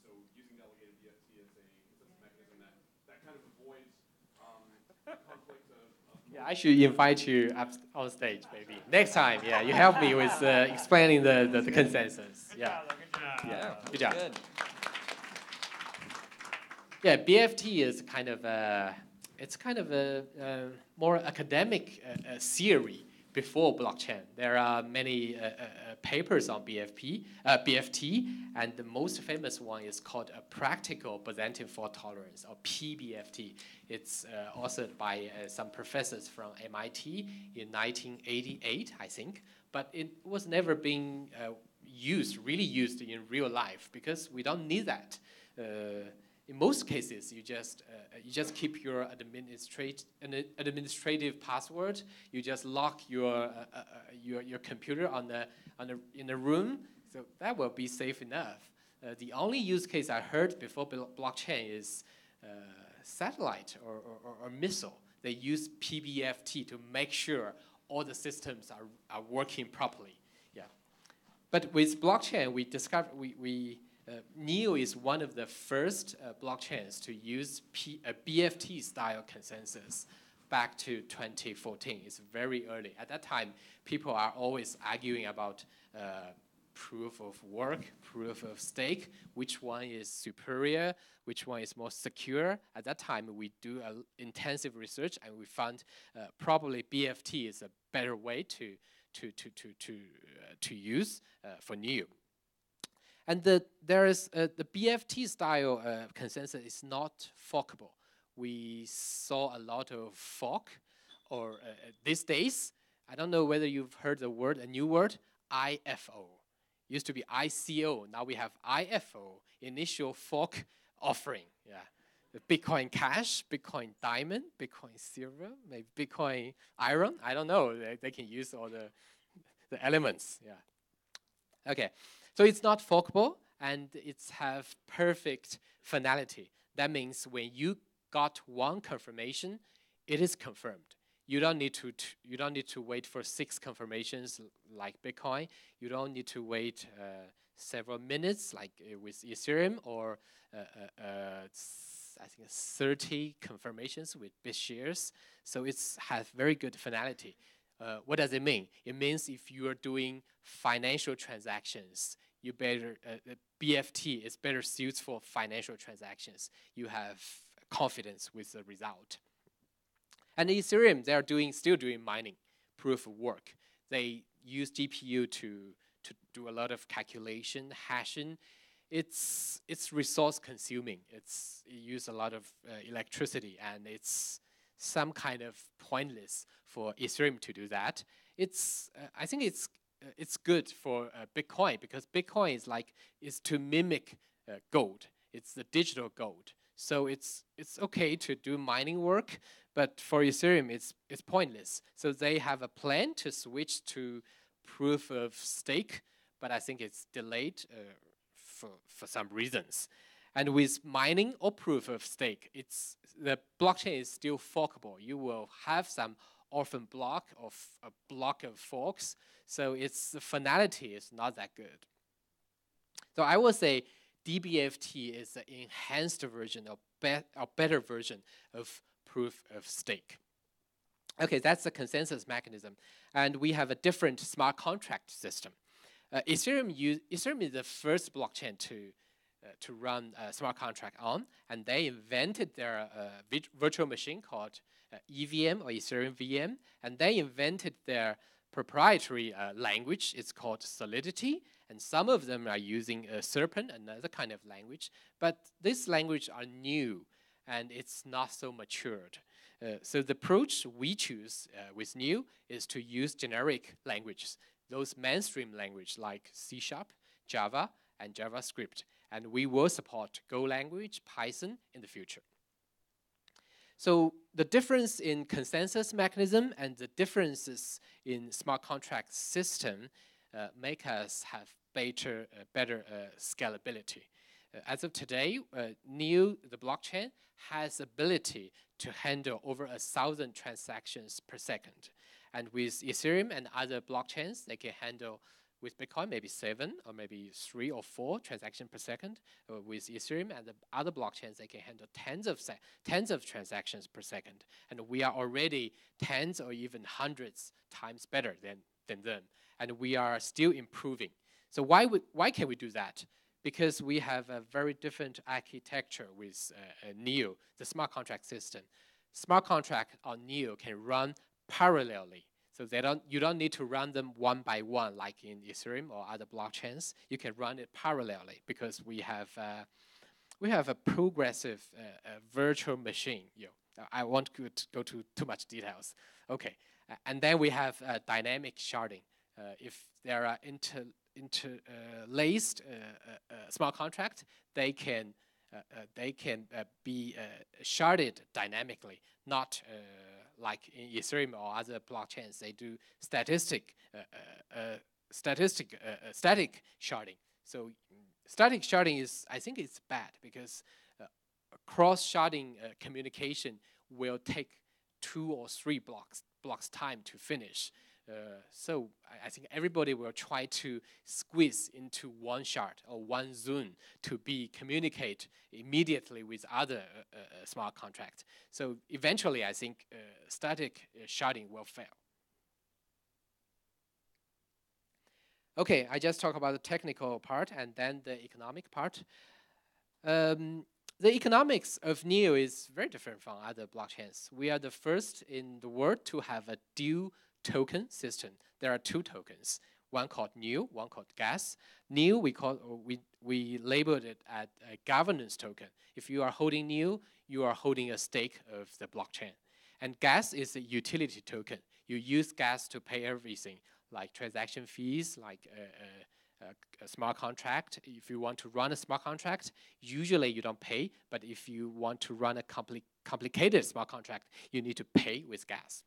So using delegated BFT as a consensus mechanism that kind of avoids conflict of yeah, I should invite you up on stage maybe next time. Yeah, you help me with explaining the consensus. Yeah. Yeah. Good job. Good. Yeah, BFT is kind of a more academic theory before blockchain. There are many papers on BFT, and the most famous one is called a practical Byzantine fault tolerance, or PBFT. It's authored by some professors from MIT in 1988, I think, but it was never being really used in real life because we don't need that. In most cases, you just keep your administrative password. You just lock your computer in a room, so that will be safe enough. The only use case I heard before blockchain is satellite or missile. They use PBFT to make sure all the systems are working properly. Yeah, but with blockchain, we discovered NEO is one of the first blockchains to use a BFT-style consensus back to 2014. It's very early. At that time, people are always arguing about proof of work, proof of stake, which one is superior, which one is more secure. At that time, we do intensive research, and we found probably BFT is a better way to use for NEO. And there is the BFT style consensus is not forkable. We saw a lot of fork, or these days, I don't know whether you've heard a new word, IFO. Used to be ICO, now we have IFO, initial fork offering. Yeah, Bitcoin Cash, Bitcoin Diamond, Bitcoin Silver, maybe Bitcoin Iron. I don't know. They can use all the elements. Yeah. Okay. So it's not forkable, and it's have perfect finality. That means when you got one confirmation, it is confirmed. You don't need to wait for 6 confirmations like Bitcoin. You don't need to wait several minutes like with Ethereum, or I think 30 confirmations with BitShares. So it's has very good finality. What does it mean? It means if you are doing financial transactions, you better BFT is better suited for financial transactions. You have confidence with the result. And Ethereum, they are still doing mining, proof of work. They use GPU to do a lot of calculation, hashing. It's resource consuming. It uses a lot of electricity, and it's some kind of pointless for Ethereum to do that. I think it's good for Bitcoin, because Bitcoin is to mimic gold. It's the digital gold. So it's okay to do mining work, but for Ethereum it's pointless. So they have a plan to switch to proof of stake, but I think it's delayed for some reasons. And with mining or proof of stake, the blockchain is still forkable. You will have some orphan block of a block of forks, so the finality is not that good. So I would say DBFT is an enhanced version or better version of proof of stake. Okay, that's the consensus mechanism, and we have a different smart contract system. Ethereum is the first blockchain to run a smart contract on, and they invented their virtual machine called EVM, or Ethereum VM, and they invented their proprietary language. It's called Solidity, and some of them are using Serpent, another kind of language, but this language are new, and it's not so matured. So the approach we choose with Neo is to use generic languages, those mainstream language like C#, Java, and JavaScript. And we will support Go language, Python in the future. So the difference in consensus mechanism and the differences in smart contract system make us have better scalability. As of today, Neo, the blockchain, has ability to handle over 1,000 transactions per second. And with Ethereum and other blockchains, they can handle, with Bitcoin, maybe 7 or maybe 3 or 4 transactions per second. With Ethereum and the other blockchains, they can handle tens of transactions per second. And we are already tens or even hundreds times better than them. And we are still improving. So why can we do that? Because we have a very different architecture with Neo, the smart contract system. Smart contract on Neo can run parallelly. So you don't need to run them one by one like in Ethereum or other blockchains. You can run it parallelly because we have a progressive virtual machine. I won't go to too much details. Okay, and then we have dynamic sharding. If there are interlaced smart contract, they can be sharded dynamically, not like in Ethereum or other blockchains. They do static sharding. So static sharding I think it's bad because cross sharding communication will take 2 or 3 blocks time to finish. So I think everybody will try to squeeze into one shard or one zone to communicate immediately with other smart contracts. So eventually, I think static sharding will fail. Okay, I just talked about the technical part and then the economic part. The economics of Neo is very different from other blockchains. We are the first in the world to have a dual token system. There are 2 tokens, one called Neo, one called Gas. Neo, we labeled it as a governance token. If you are holding Neo, you are holding a stake of the blockchain. And Gas is a utility token. You use Gas to pay everything, like transaction fees, like a smart contract. If you want to run a smart contract, usually you don't pay, but if you want to run a complicated smart contract, you need to pay with Gas.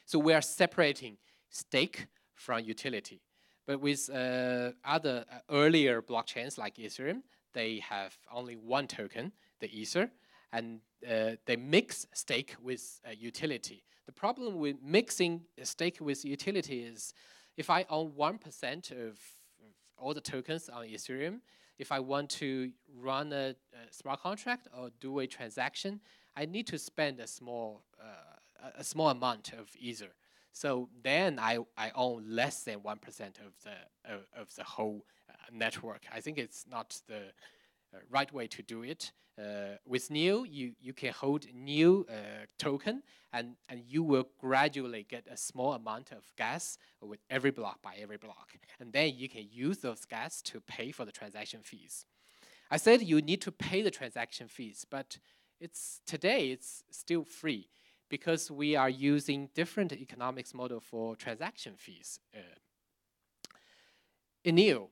So we are separating stake from utility. But with other earlier blockchains like Ethereum, they have only one token, the Ether, and they mix stake with utility. The problem with mixing stake with utility is if I own 1% of all the tokens on Ethereum, if I want to run a smart contract or do a transaction, I need to spend a small amount of Ether. So then I own less than 1% of the whole network. I think it's not the right way to do it. With Neo, you can hold Neo token, and you will gradually get a small amount of gas with every block by every block. And then you can use those gas to pay for the transaction fees. I said you need to pay the transaction fees, but today it's still free because we are using different economics model for transaction fees. In Neo,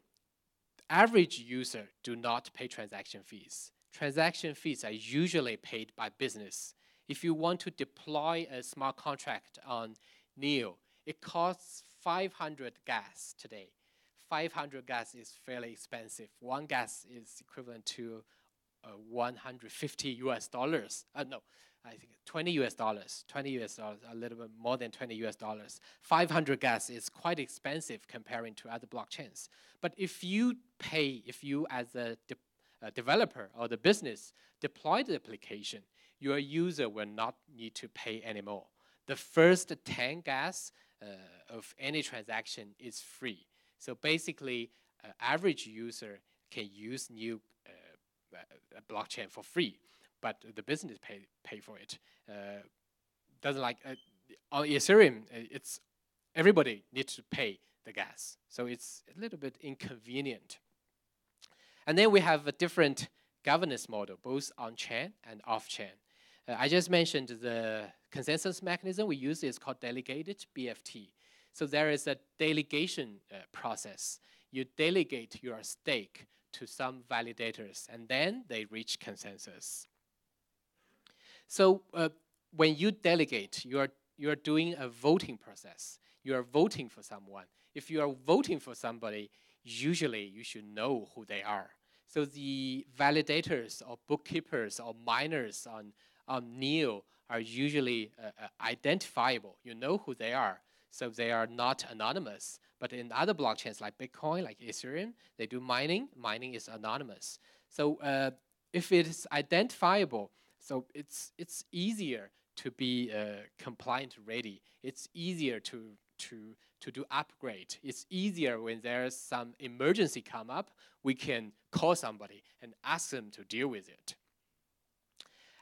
average user do not pay transaction fees. Transaction fees are usually paid by business. If you want to deploy a smart contract on Neo, it costs 500 gas today. 500 gas is fairly expensive. One gas is equivalent to 150 US dollars. No, I think 20 US dollars. 20 US dollars, a little bit more than 20 US dollars. 500 gas is quite expensive comparing to other blockchains. But if you as a developer or the business deploy the application, your user will not need to pay anymore. The first 10 gas of any transaction is free. So basically, average user can use Neo blockchain for free, but the business pay for it. Doesn't like on Ethereum, it's everybody needs to pay the gas, so it's a little bit inconvenient. And then we have a different governance model, both on-chain and off-chain. I just mentioned the consensus mechanism we use is called Delegated Bft. So there is a delegation process. You delegate your stake to some validators, and then they reach consensus. So when you delegate, you are doing a voting process. You are voting for someone. If you are voting for somebody, usually you should know who they are. So the validators or bookkeepers or miners on NEO are usually identifiable. You know who they are. So they are not anonymous. But in other blockchains like Bitcoin, like Ethereum, they do mining. Mining is anonymous. So if it is identifiable, so it's easier to be compliant ready. It's easier to do upgrade. It's easier when there's some emergency come up, we can call somebody and ask them to deal with it.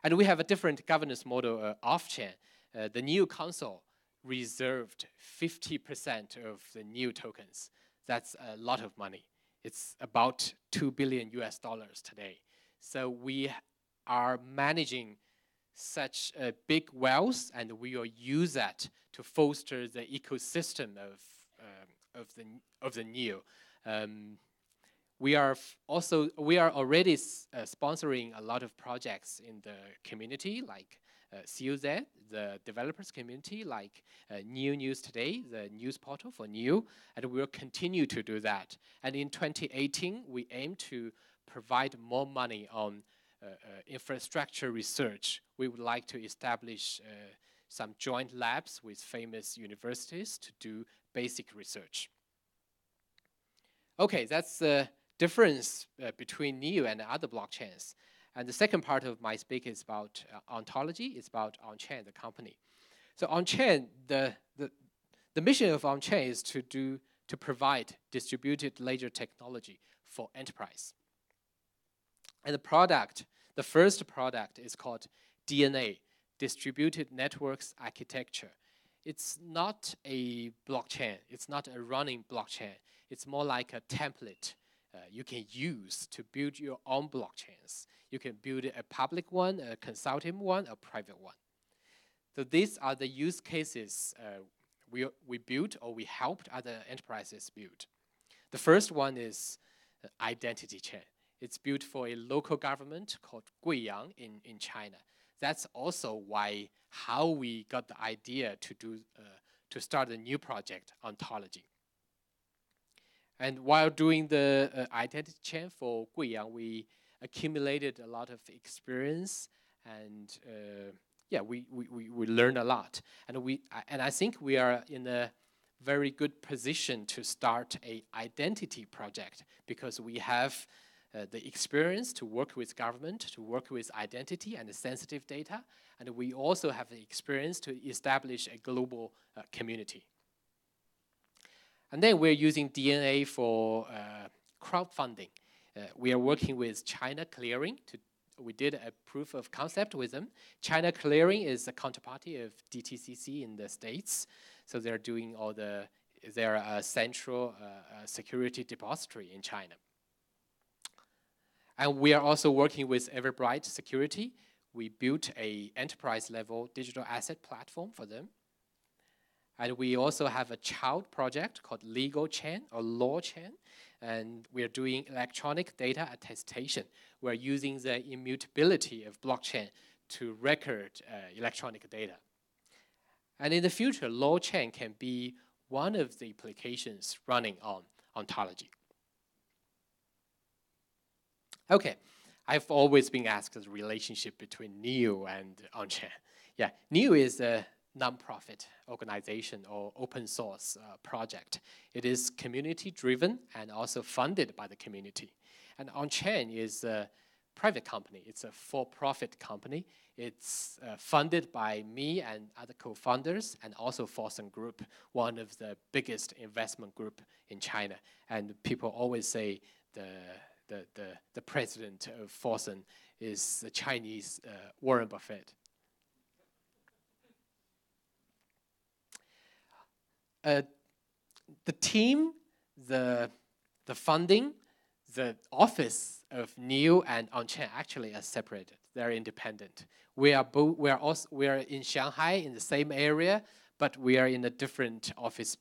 And we have a different governance model off-chain. The NEO Council reserved 50% of the NEO tokens. That's a lot of money. It's about $2 billion today. So we are managing such a big wealth, and we will use that to foster the ecosystem of the NEO. We are already sponsoring a lot of projects in the community, like COZ, the developers community, like NEO News Today, the news portal for NEO, and we will continue to do that. And in 2018, we aim to provide more money on infrastructure research. We would like to establish some joint labs with famous universities to do basic research. Okay, that's the difference between NEO and other blockchains. And the second part of my speak is about ontology. It's about Unchain, the company. So Unchain, the mission of Unchain is to provide distributed ledger technology for enterprise. And the first product is called DNA, Distributed Networks Architecture. It's not a blockchain. It's not a running blockchain. It's more like a template you can use to build your own blockchains. You can build a public one, a consulting one, a private one. So these are the use cases we built or we helped other enterprises build. The first one is identity chain. It's built for a local government called Guiyang in China. That's also how we got the idea to start a new project, Ontology. And while doing the identity chain for Guiyang, we accumulated a lot of experience, and we learned a lot. And I think we are in a very good position to start an identity project because we have the experience to work with government, to work with identity and sensitive data, and we also have the experience to establish a global community. And then we're using DNA for crowdfunding. We are working with China Clearing. We did a proof of concept with them. China Clearing is a counterparty of DTCC in the States. So they're doing they're a central security depository in China. And we are also working with Everbright Security. We built an enterprise-level digital asset platform for them. And we also have a child project called Legal Chain or Law Chain. And we are doing electronic data attestation. We're using the immutability of blockchain to record electronic data. And in the future, Law Chain can be one of the applications running on Ontology. Okay, I've always been asked the relationship between NEO and Unchain. Yeah, NEO is a non-profit organization or open source project. It is community-driven and also funded by the community. And Unchain is a private company. It's a for-profit company. It's funded by me and other co-founders and also Fosun Group, one of the biggest investment group in China. And people always say the president of Fosun is the Chinese Warren Buffett. The team, the funding, the office of NEO and Unchain actually are separated. They're independent. We are in Shanghai in the same area, but we are in a different office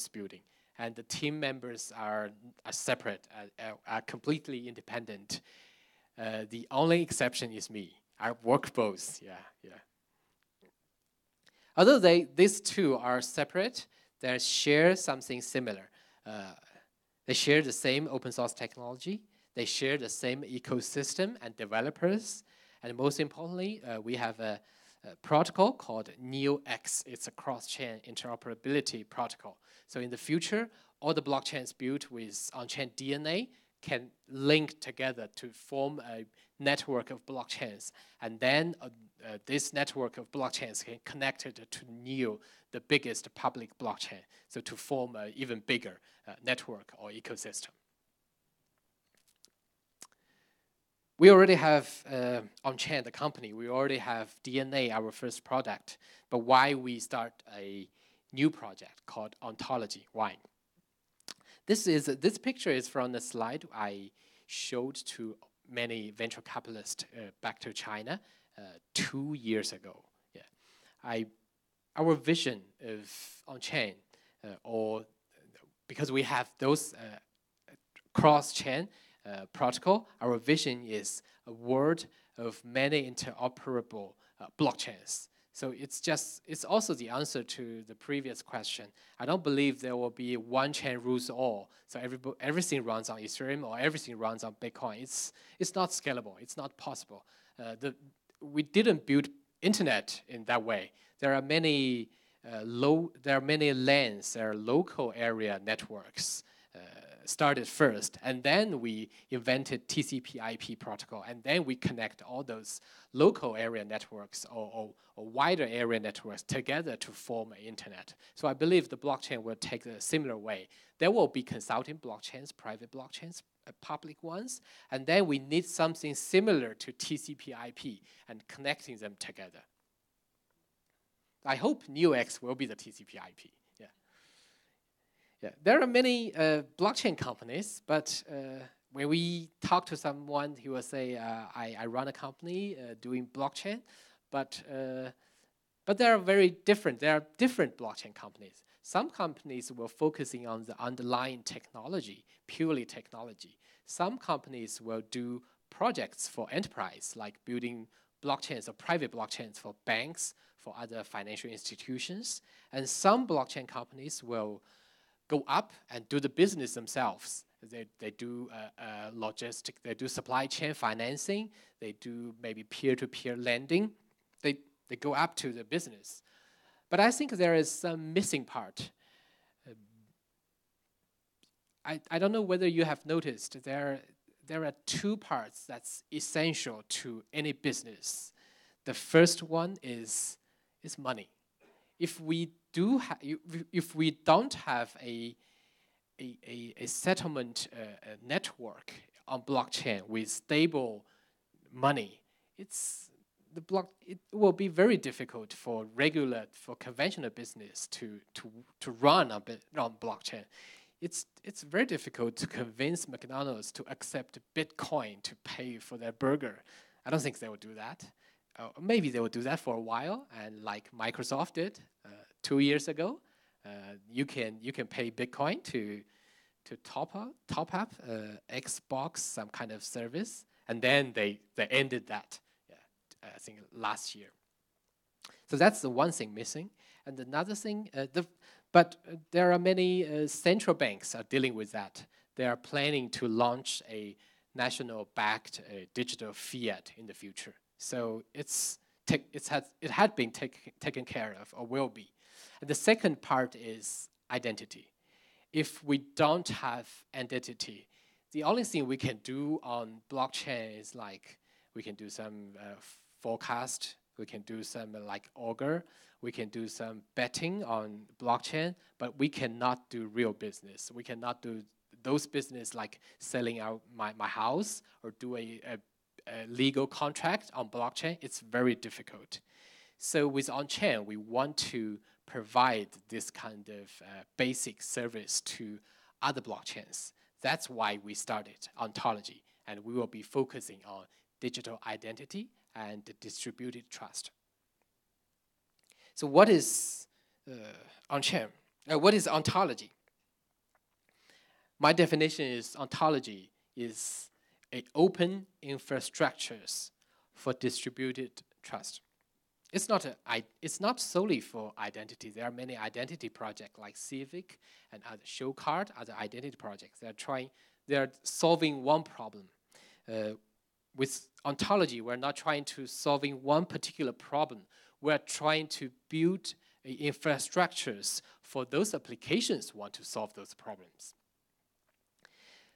building, and the team members are separate, are completely independent. The only exception is me. I work both. Yeah. Although these two are separate, they share something similar. They share the same open source technology. They share the same ecosystem and developers. And most importantly, we have a protocol called NeoX. It's a cross-chain interoperability protocol. So in the future, all the blockchains built with on-chain DNA can link together to form a network of blockchains. And then this network of blockchains can connect it to Neo, the biggest public blockchain, so to form an even bigger network or ecosystem. We already have Unchain, the company. We already have DNA, our first product. But why we start a new project called Ontology? Why? This picture is from the slide I showed to many venture capitalists back to China 2 years ago. Yeah, our vision of Unchain, or because we have those cross-chain protocol, our vision is a world of many interoperable blockchains. So it's also the answer to the previous question. I don't believe there will be one chain rules all. So everything runs on Ethereum or everything runs on Bitcoin. It's not scalable. It's not possible. We didn't build internet in that way. There are many LANs. There are local area networks. Started first, and then we invented TCP/IP protocol, and then we connect all those local area networks or wider area networks together to form an internet. So I believe the blockchain will take a similar way. There will be consulting blockchains, private blockchains, public ones, and then we need something similar to TCP/IP and connecting them together. I hope NeoX will be the TCP/IP. Yeah, there are many blockchain companies, but when we talk to someone, he will say, I run a company doing blockchain, but they are very different. There are different blockchain companies. Some companies will focusing on the underlying technology, purely technology. Some companies will do projects for enterprise, like building blockchains or private blockchains for banks, for other financial institutions. And some blockchain companies will go up and do the business themselves. They do logistic, they do supply chain financing, they do maybe peer-to-peer lending. They go up to the business. But I think there is some missing part. I don't know whether you have noticed, there are two parts that's essential to any business. The first one is money. If we don't have a settlement network on blockchain with stable money, it will be very difficult for conventional business to run on blockchain. It's very difficult to convince McDonald's to accept Bitcoin to pay for their burger. I don't think they will do that. Maybe they will do that for a while, and like Microsoft did 2 years ago, you can pay Bitcoin to top up Xbox, some kind of service, and then they ended that. I think last year. So that's the one thing missing, and another thing, but there are many central banks are dealing with that. They are planning to launch a national-backed digital fiat in the future. So it had been taken care of, or will be. And the second part is identity. If we don't have identity, the only thing we can do on blockchain is like we can do some forecast, we can do some like Augur, we can do some betting on blockchain, but we cannot do real business. We cannot do those business like selling out my house or do a legal contract on blockchain. It's very difficult. So with Unchain, we want to provide this kind of basic service to other blockchains That's why we started Ontology, and we will be focusing on digital identity and distributed trust. So what is Unchain? What is ontology? My definition is ontology is an open infrastructures for distributed trust. It's not solely for identity. There are many identity projects like Civic and other Showcard, other identity projects. They're solving one problem. With ontology, we're not trying to solving one particular problem. We're trying to build infrastructures for those applications who want to solve those problems.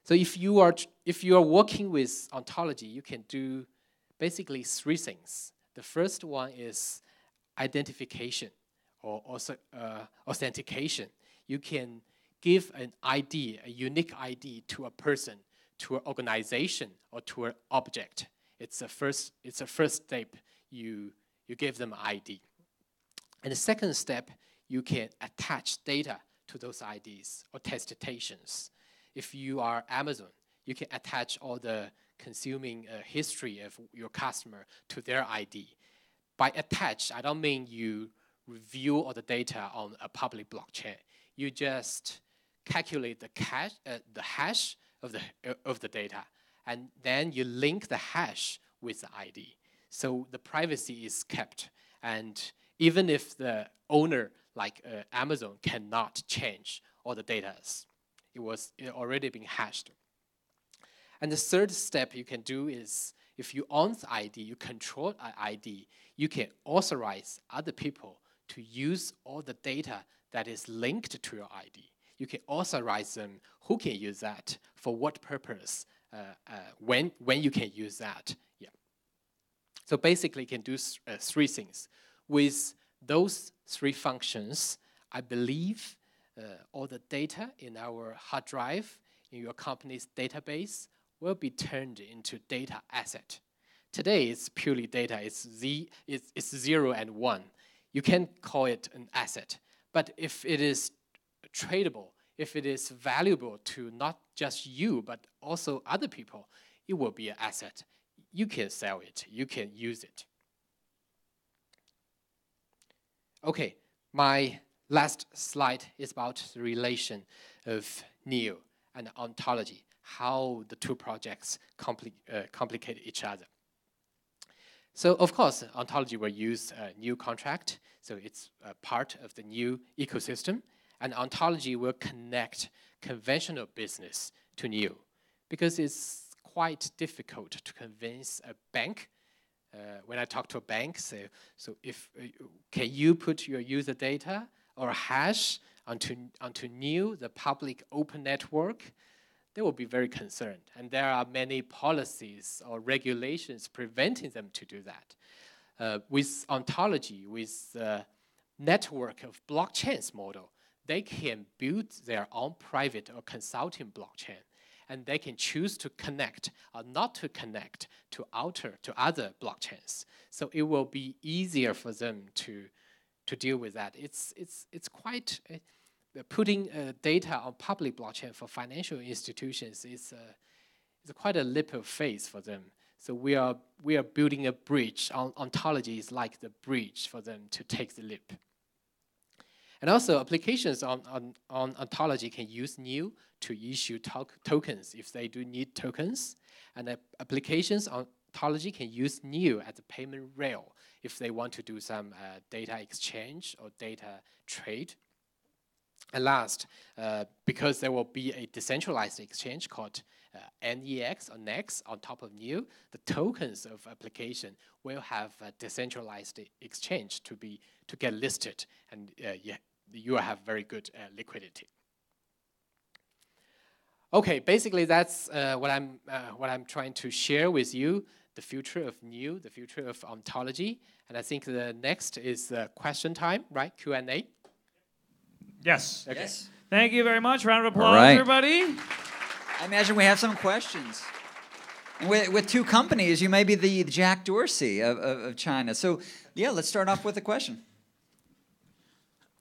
So if you are working with ontology, you can do basically three things. The first one is identification or also authentication. You can give an ID, a unique ID to a person, to an organization, or to an object. It's a first step. You give them ID. And the second step, you can attach data to those IDs or attestations. If you are Amazon, you can attach all the consuming history of your customer to their ID. By attach, I don't mean you review all the data on a public blockchain. You just calculate the hash of the data, and then you link the hash with the ID. So the privacy is kept, and even if the owner, like Amazon, cannot change all the data, it already been hashed. And the third step you can do is, if you own the ID, you control an ID, you can authorize other people to use all the data that is linked to your ID. You can authorize them who can use that, for what purpose, when you can use that. Yeah. So basically, you can do three things. With those three functions, I believe all the data in our hard drive, in your company's database, will be turned into data asset. Today, it's purely data. It's 0 and 1. You can call it an asset. But if it is tradable, if it is valuable to not just you, but also other people, it will be an asset. You can sell it. You can use it. Okay, my last slide is about the relation of NEO and ontology, how the two projects complicate each other. So, of course, ontology will use a new contract, so it's a part of the new ecosystem, and ontology will connect conventional business to NEO, because it's quite difficult to convince a bank. When I talk to a bank, so if can you put your user data or hash onto NEO, the public open network, they will be very concerned. And there are many policies or regulations preventing them to do that. With ontology, with the network of blockchains model, they can build their own private or consulting blockchain, and they can choose to connect or not to connect to other blockchains. So it will be easier for them to deal with that. It's quite putting data on public blockchain for financial institutions is quite a leap of faith for them. So we are building a bridge. Ontology is like the bridge for them to take the leap. And also, applications on ontology can use NEO to issue tokens if they do need tokens. And applications on ontology can use NEO as a payment rail if they want to do some data exchange or data trade. And last, because there will be a decentralized exchange called NEX or NEX on top of NEO, the tokens of application will have a decentralized exchange to get listed, and you will have very good liquidity. Okay, basically that's what I'm trying to share with you: the future of NEO, the future of ontology, and I think the next is question time, right? Q&A. Yes. Okay. Yes. Thank you very much. Round of applause, everybody. I imagine we have some questions. With two companies, you may be the Jack Dorsey of China. So, yeah, let's start off with a question.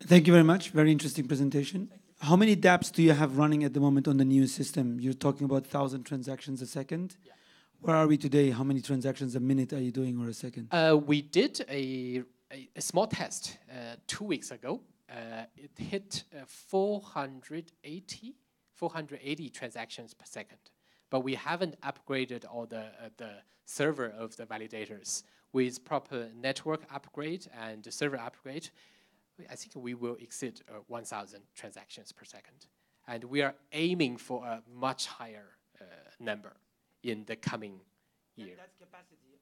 Thank you very much. Very interesting presentation. how many dApps do you have running at the moment on the new system? You're talking about 1,000 transactions a second. Yeah. Where are we today? How many transactions a minute are you doing, or a second? We did a small test 2 weeks ago. It hit 480 transactions per second. But we haven't upgraded all the server of the validators. With proper network upgrade and server upgrade, I think we will exceed 1,000 transactions per second. And we are aiming for a much higher number in the coming year. That's capacity.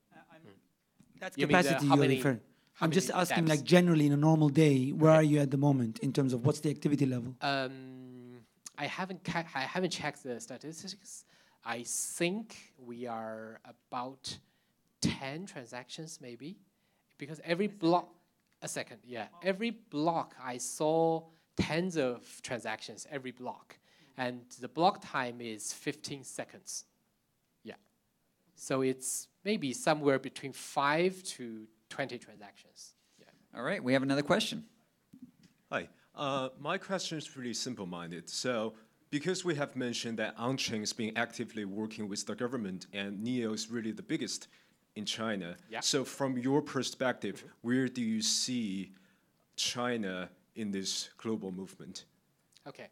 That's capacity you're referring. I'm just asking, like, generally in a normal day, where are you at the moment in terms of what's the activity level? I haven't checked the statistics. I think we are about 10 transactions maybe, because every block, every block I saw tens of transactions every block, and the block time is 15 seconds. Yeah, so it's maybe somewhere between 5 to 20 transactions. Yeah. All right, we have another question. Hi, my question is pretty simple-minded. So, because we have mentioned that Unchain is being actively working with the government, and NEO is really the biggest in China. Yeah. So from your perspective, where do you see China in this global movement? Okay.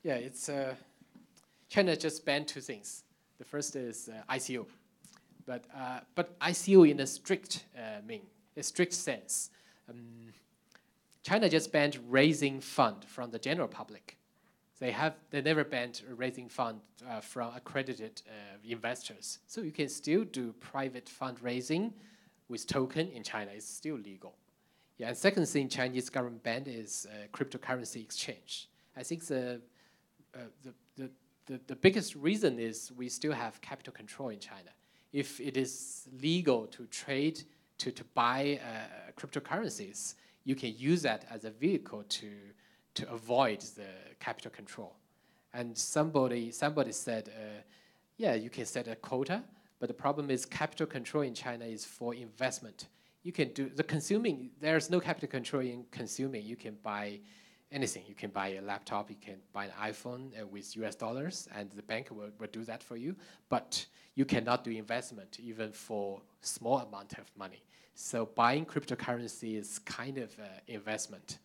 It's China just banned 2 things. The first is ICO, but ICO in a strict sense. China just banned raising fund from the general public. They never banned raising fund from accredited investors. So you can still do private fundraising with token in China. It's still legal. Yeah, and second thing Chinese government banned is cryptocurrency exchange. I think the biggest reason is we still have capital control in China. If it is legal to trade, to buy cryptocurrencies, you can use that as a vehicle to avoid the capital control. And somebody said, you can set a quota, but the problem is capital control in China is for investment. You can do the consuming, there's no capital control in consuming. You can buy anything. You can buy a laptop, you can buy an iPhone with US dollars, and the bank will do that for you. But you cannot do investment even for small amount of money. So buying cryptocurrency is kind of investment.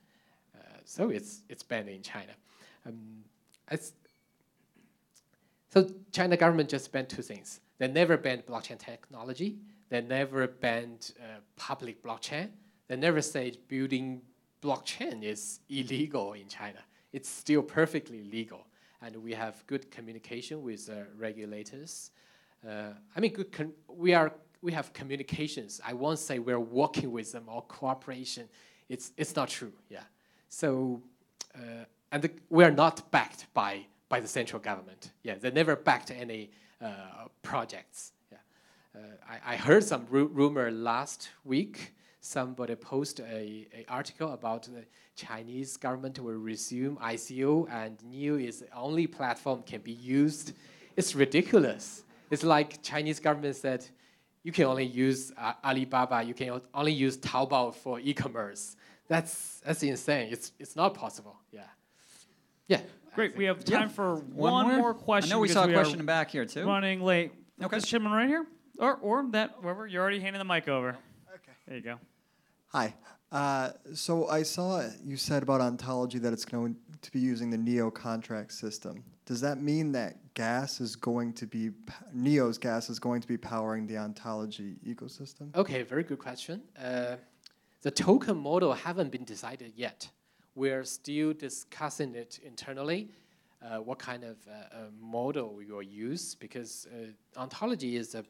So it's banned in China. So China government just banned 2 things. They never banned blockchain technology. They never banned public blockchain. They never said building blockchain is illegal in China. It's still perfectly legal. And we have good communication with regulators. We have communications. I won't say we're working with them or cooperation. It's not true, yeah. So, we are not backed by the central government. Yeah, they never backed any projects. Yeah, I heard some rumor last week. Somebody posted an article about the Chinese government will resume ICO, and NEO is the only platform can be used. It's ridiculous. It's like Chinese government said, you can only use Alibaba. You can only use Taobao for e-commerce. That's insane. It's not possible. Yeah. Yeah. Great. We have time for one more question. I know we saw a question in back here too. Running late. Okay. This gentleman right here, or that whoever. You're already handing the mic over. Okay. There you go. Hi. So I saw you said about Ontology that it's going to be using the NEO contract system. Does that mean that NEO's gas is going to be powering the Ontology ecosystem? Okay, very good question. The token model haven't been decided yet. We're still discussing it internally, what kind of model we will use, because Ontology is a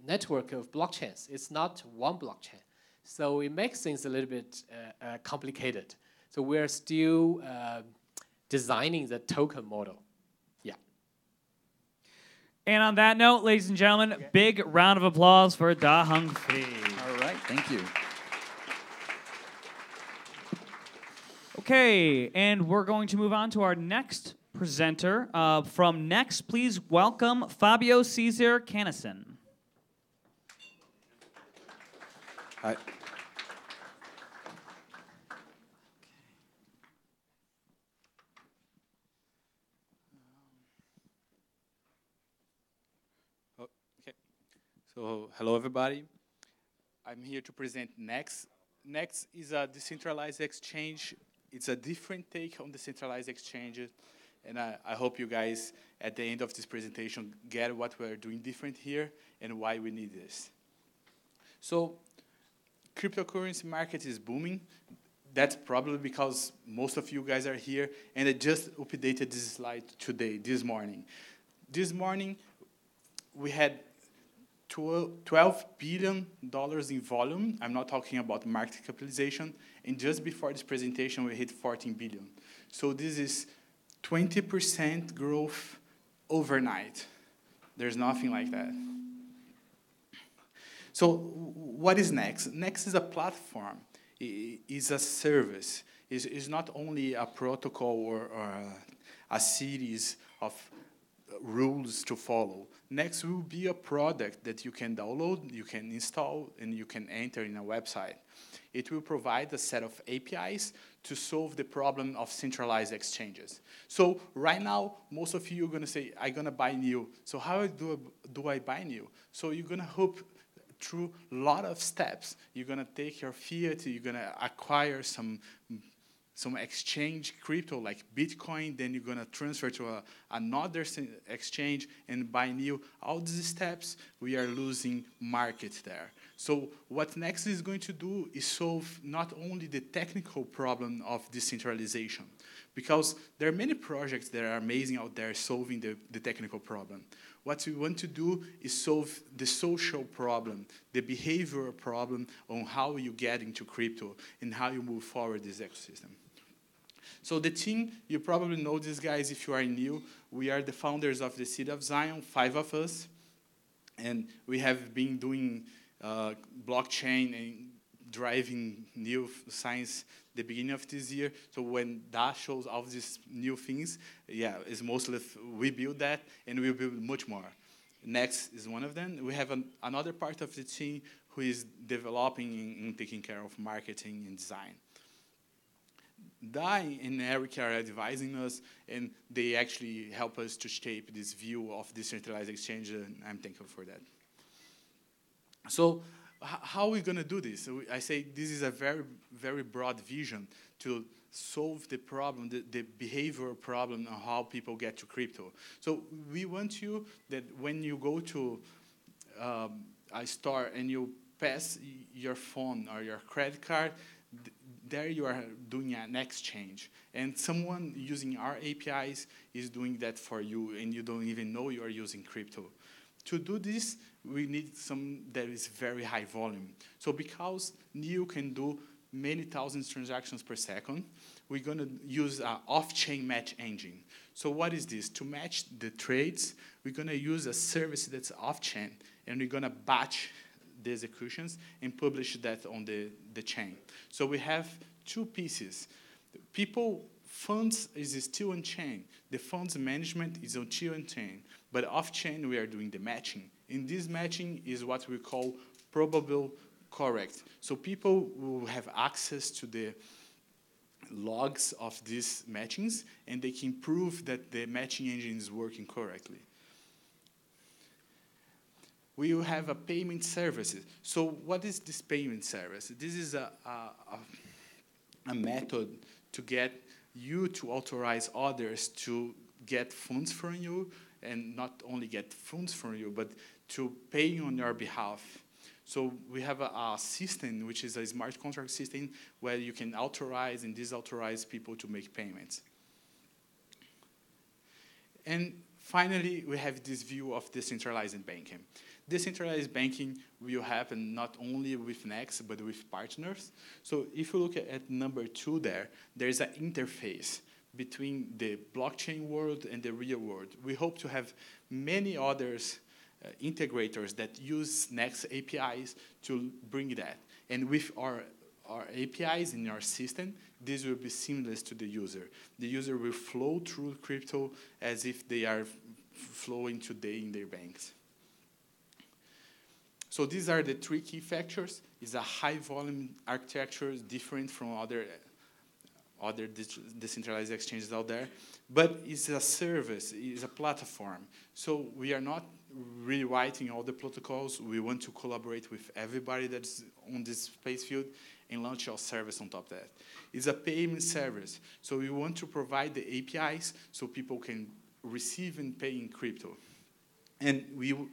network of blockchains. It's not one blockchain. So it makes things a little bit complicated. So we're still designing the token model. Yeah. And on that note, ladies and gentlemen, big round of applause for Da Hung Fei. All right, thank you. Okay, and we're going to move on to our next presenter. From Next, please welcome Fabio Cesar Cannison. Hi. So, hello everybody. I'm here to present Next. Next is a decentralized exchange. It's a different take on decentralized exchanges. And I hope you guys, at the end of this presentation, get what we're doing different here and why we need this. So, cryptocurrency market is booming. That's probably because most of you guys are here, and I just updated this slide today, this morning. This morning, we had $12 billion in volume. I'm not talking about market capitalization. And just before this presentation, we hit 14 billion. So this is 20% growth overnight. There's nothing like that. So what is Next? Next is a platform. It's a service. It's not only a protocol or a series of rules to follow. Next will be a product that you can download, you can install, and you can enter in a website. It will provide a set of APIs to solve the problem of centralized exchanges. So right now, most of you are going to say, I'm going to buy new. So how do I buy new? So you're going to hope through a lot of steps. You're going to take your fiat, you're going to acquire some exchange crypto like Bitcoin, then you're going to transfer to another exchange and buy new. All these steps, we are losing market there. So what Next is going to do is solve not only the technical problem of decentralization, because there are many projects that are amazing out there solving the technical problem. What we want to do is solve the social problem, the behavioral problem on how you get into crypto and how you move forward this ecosystem. So the team, you probably know these guys if you are new. We are the founders of the City of Zion, 5 of us. And we have been doing blockchain and driving new science the beginning of this year. So when that shows all these new things, yeah, it's mostly we build that and we'll build much more. Next is one of them. We have another part of the team who is developing and taking care of marketing and design. Dai and Eric are advising us, and they actually help us to shape this view of decentralized exchange, and I'm thankful for that. So how are we going to do this? So I say this is a very, very broad vision to solve the problem, the behavioral problem of how people get to crypto. So we want you that when you go to a store and you pass your phone or your credit card, there you are doing an exchange. And someone using our APIs is doing that for you, and you don't even know you are using crypto. To do this, we need some that is very high volume. So because NEO can do many thousands transactions per second, we're going to use an off-chain match engine. So what is this? To match the trades, we're going to use a service that's off-chain, and we're going to batch the executions and publish that on the chain. So we have two pieces. Funds is still on chain. The funds management is still on chain. But off chain, we are doing the matching. And this matching is what we call probable correct. So people will have access to the logs of these matchings, and they can prove that the matching engine is working correctly. We will have a payment services. So what is this payment service? This is a method to get you to authorize others to get funds from you, and not only get funds from you, but to pay on your behalf. So we have a system, which is a smart contract system, where you can authorize and disauthorize people to make payments. And finally, we have this view of decentralized banking. Decentralized banking will happen not only with Next, but with partners. So if you look at number 2 there's an interface between the blockchain world and the real world. We hope to have many others integrators that use Next APIs to bring that. And with our APIs in our system, this will be seamless to the user. The user will flow through crypto as if they are flowing today in their banks. So these are the 3 key factors. It's a high volume architecture, different from other decentralized exchanges out there, but it's a service, it's a platform. So we are not rewriting all the protocols. We want to collaborate with everybody that's on this space field and launch our service on top of that. It's a payment service. So we want to provide the APIs so people can receive and pay in crypto. And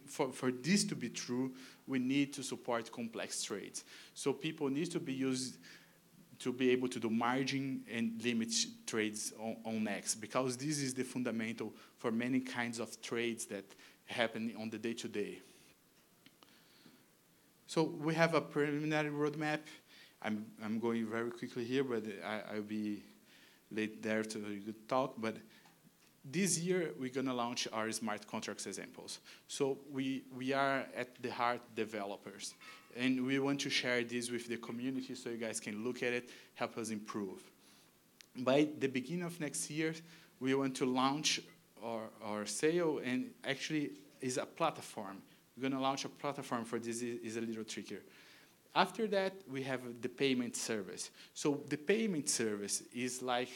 for this to be true, we need to support complex trades. So people need to be used to be able to do margin and limit trades on Nex, because this is the fundamental for many kinds of trades that happen on the day-to-day. So we have a preliminary roadmap. I'm going very quickly here, but I'll be late there to talk. But this year, we're going to launch our smart contracts examples. So we are at the heart developers. And we want to share this with the community so you guys can look at it, help us improve. By the beginning of next year, we want to launch our sale, and actually is a platform. We're going to launch a platform for this is a little trickier. After that, we have the payment service. So the payment service is like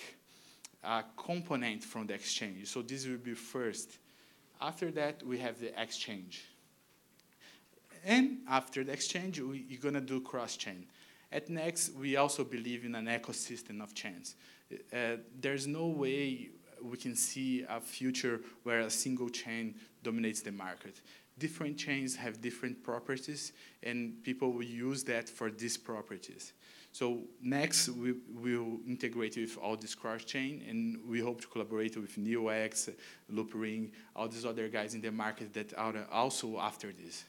a component from the exchange. So this will be first. After that, we have the exchange. And after the exchange, you're going to do cross-chain. At Nex, we also believe in an ecosystem of chains. There's no way we can see a future where a single chain dominates the market. Different chains have different properties, and people will use that for these properties. So next, we will integrate with all this cross-chain, and we hope to collaborate with NeoX, Loopring, all these other guys in the market that are also after this.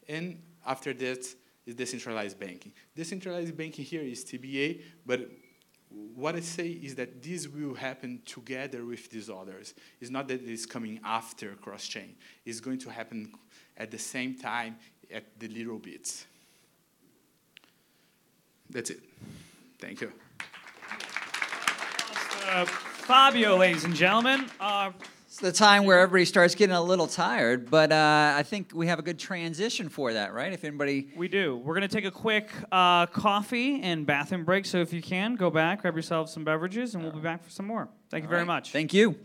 And after that is decentralized banking. Decentralized banking here is TBA, but what I say is that this will happen together with these others. It's not that it's coming after cross-chain. It's going to happen at the same time at the little bits. That's it. Thank you. Fabio, ladies and gentlemen. It's the time where everybody starts getting a little tired, but I think we have a good transition for that, right? If anybody... We do. We're going to take a quick coffee and bathroom break, so if you can, go back, grab yourself some beverages, and we'll be back for some more. Thank you very much. Thank you.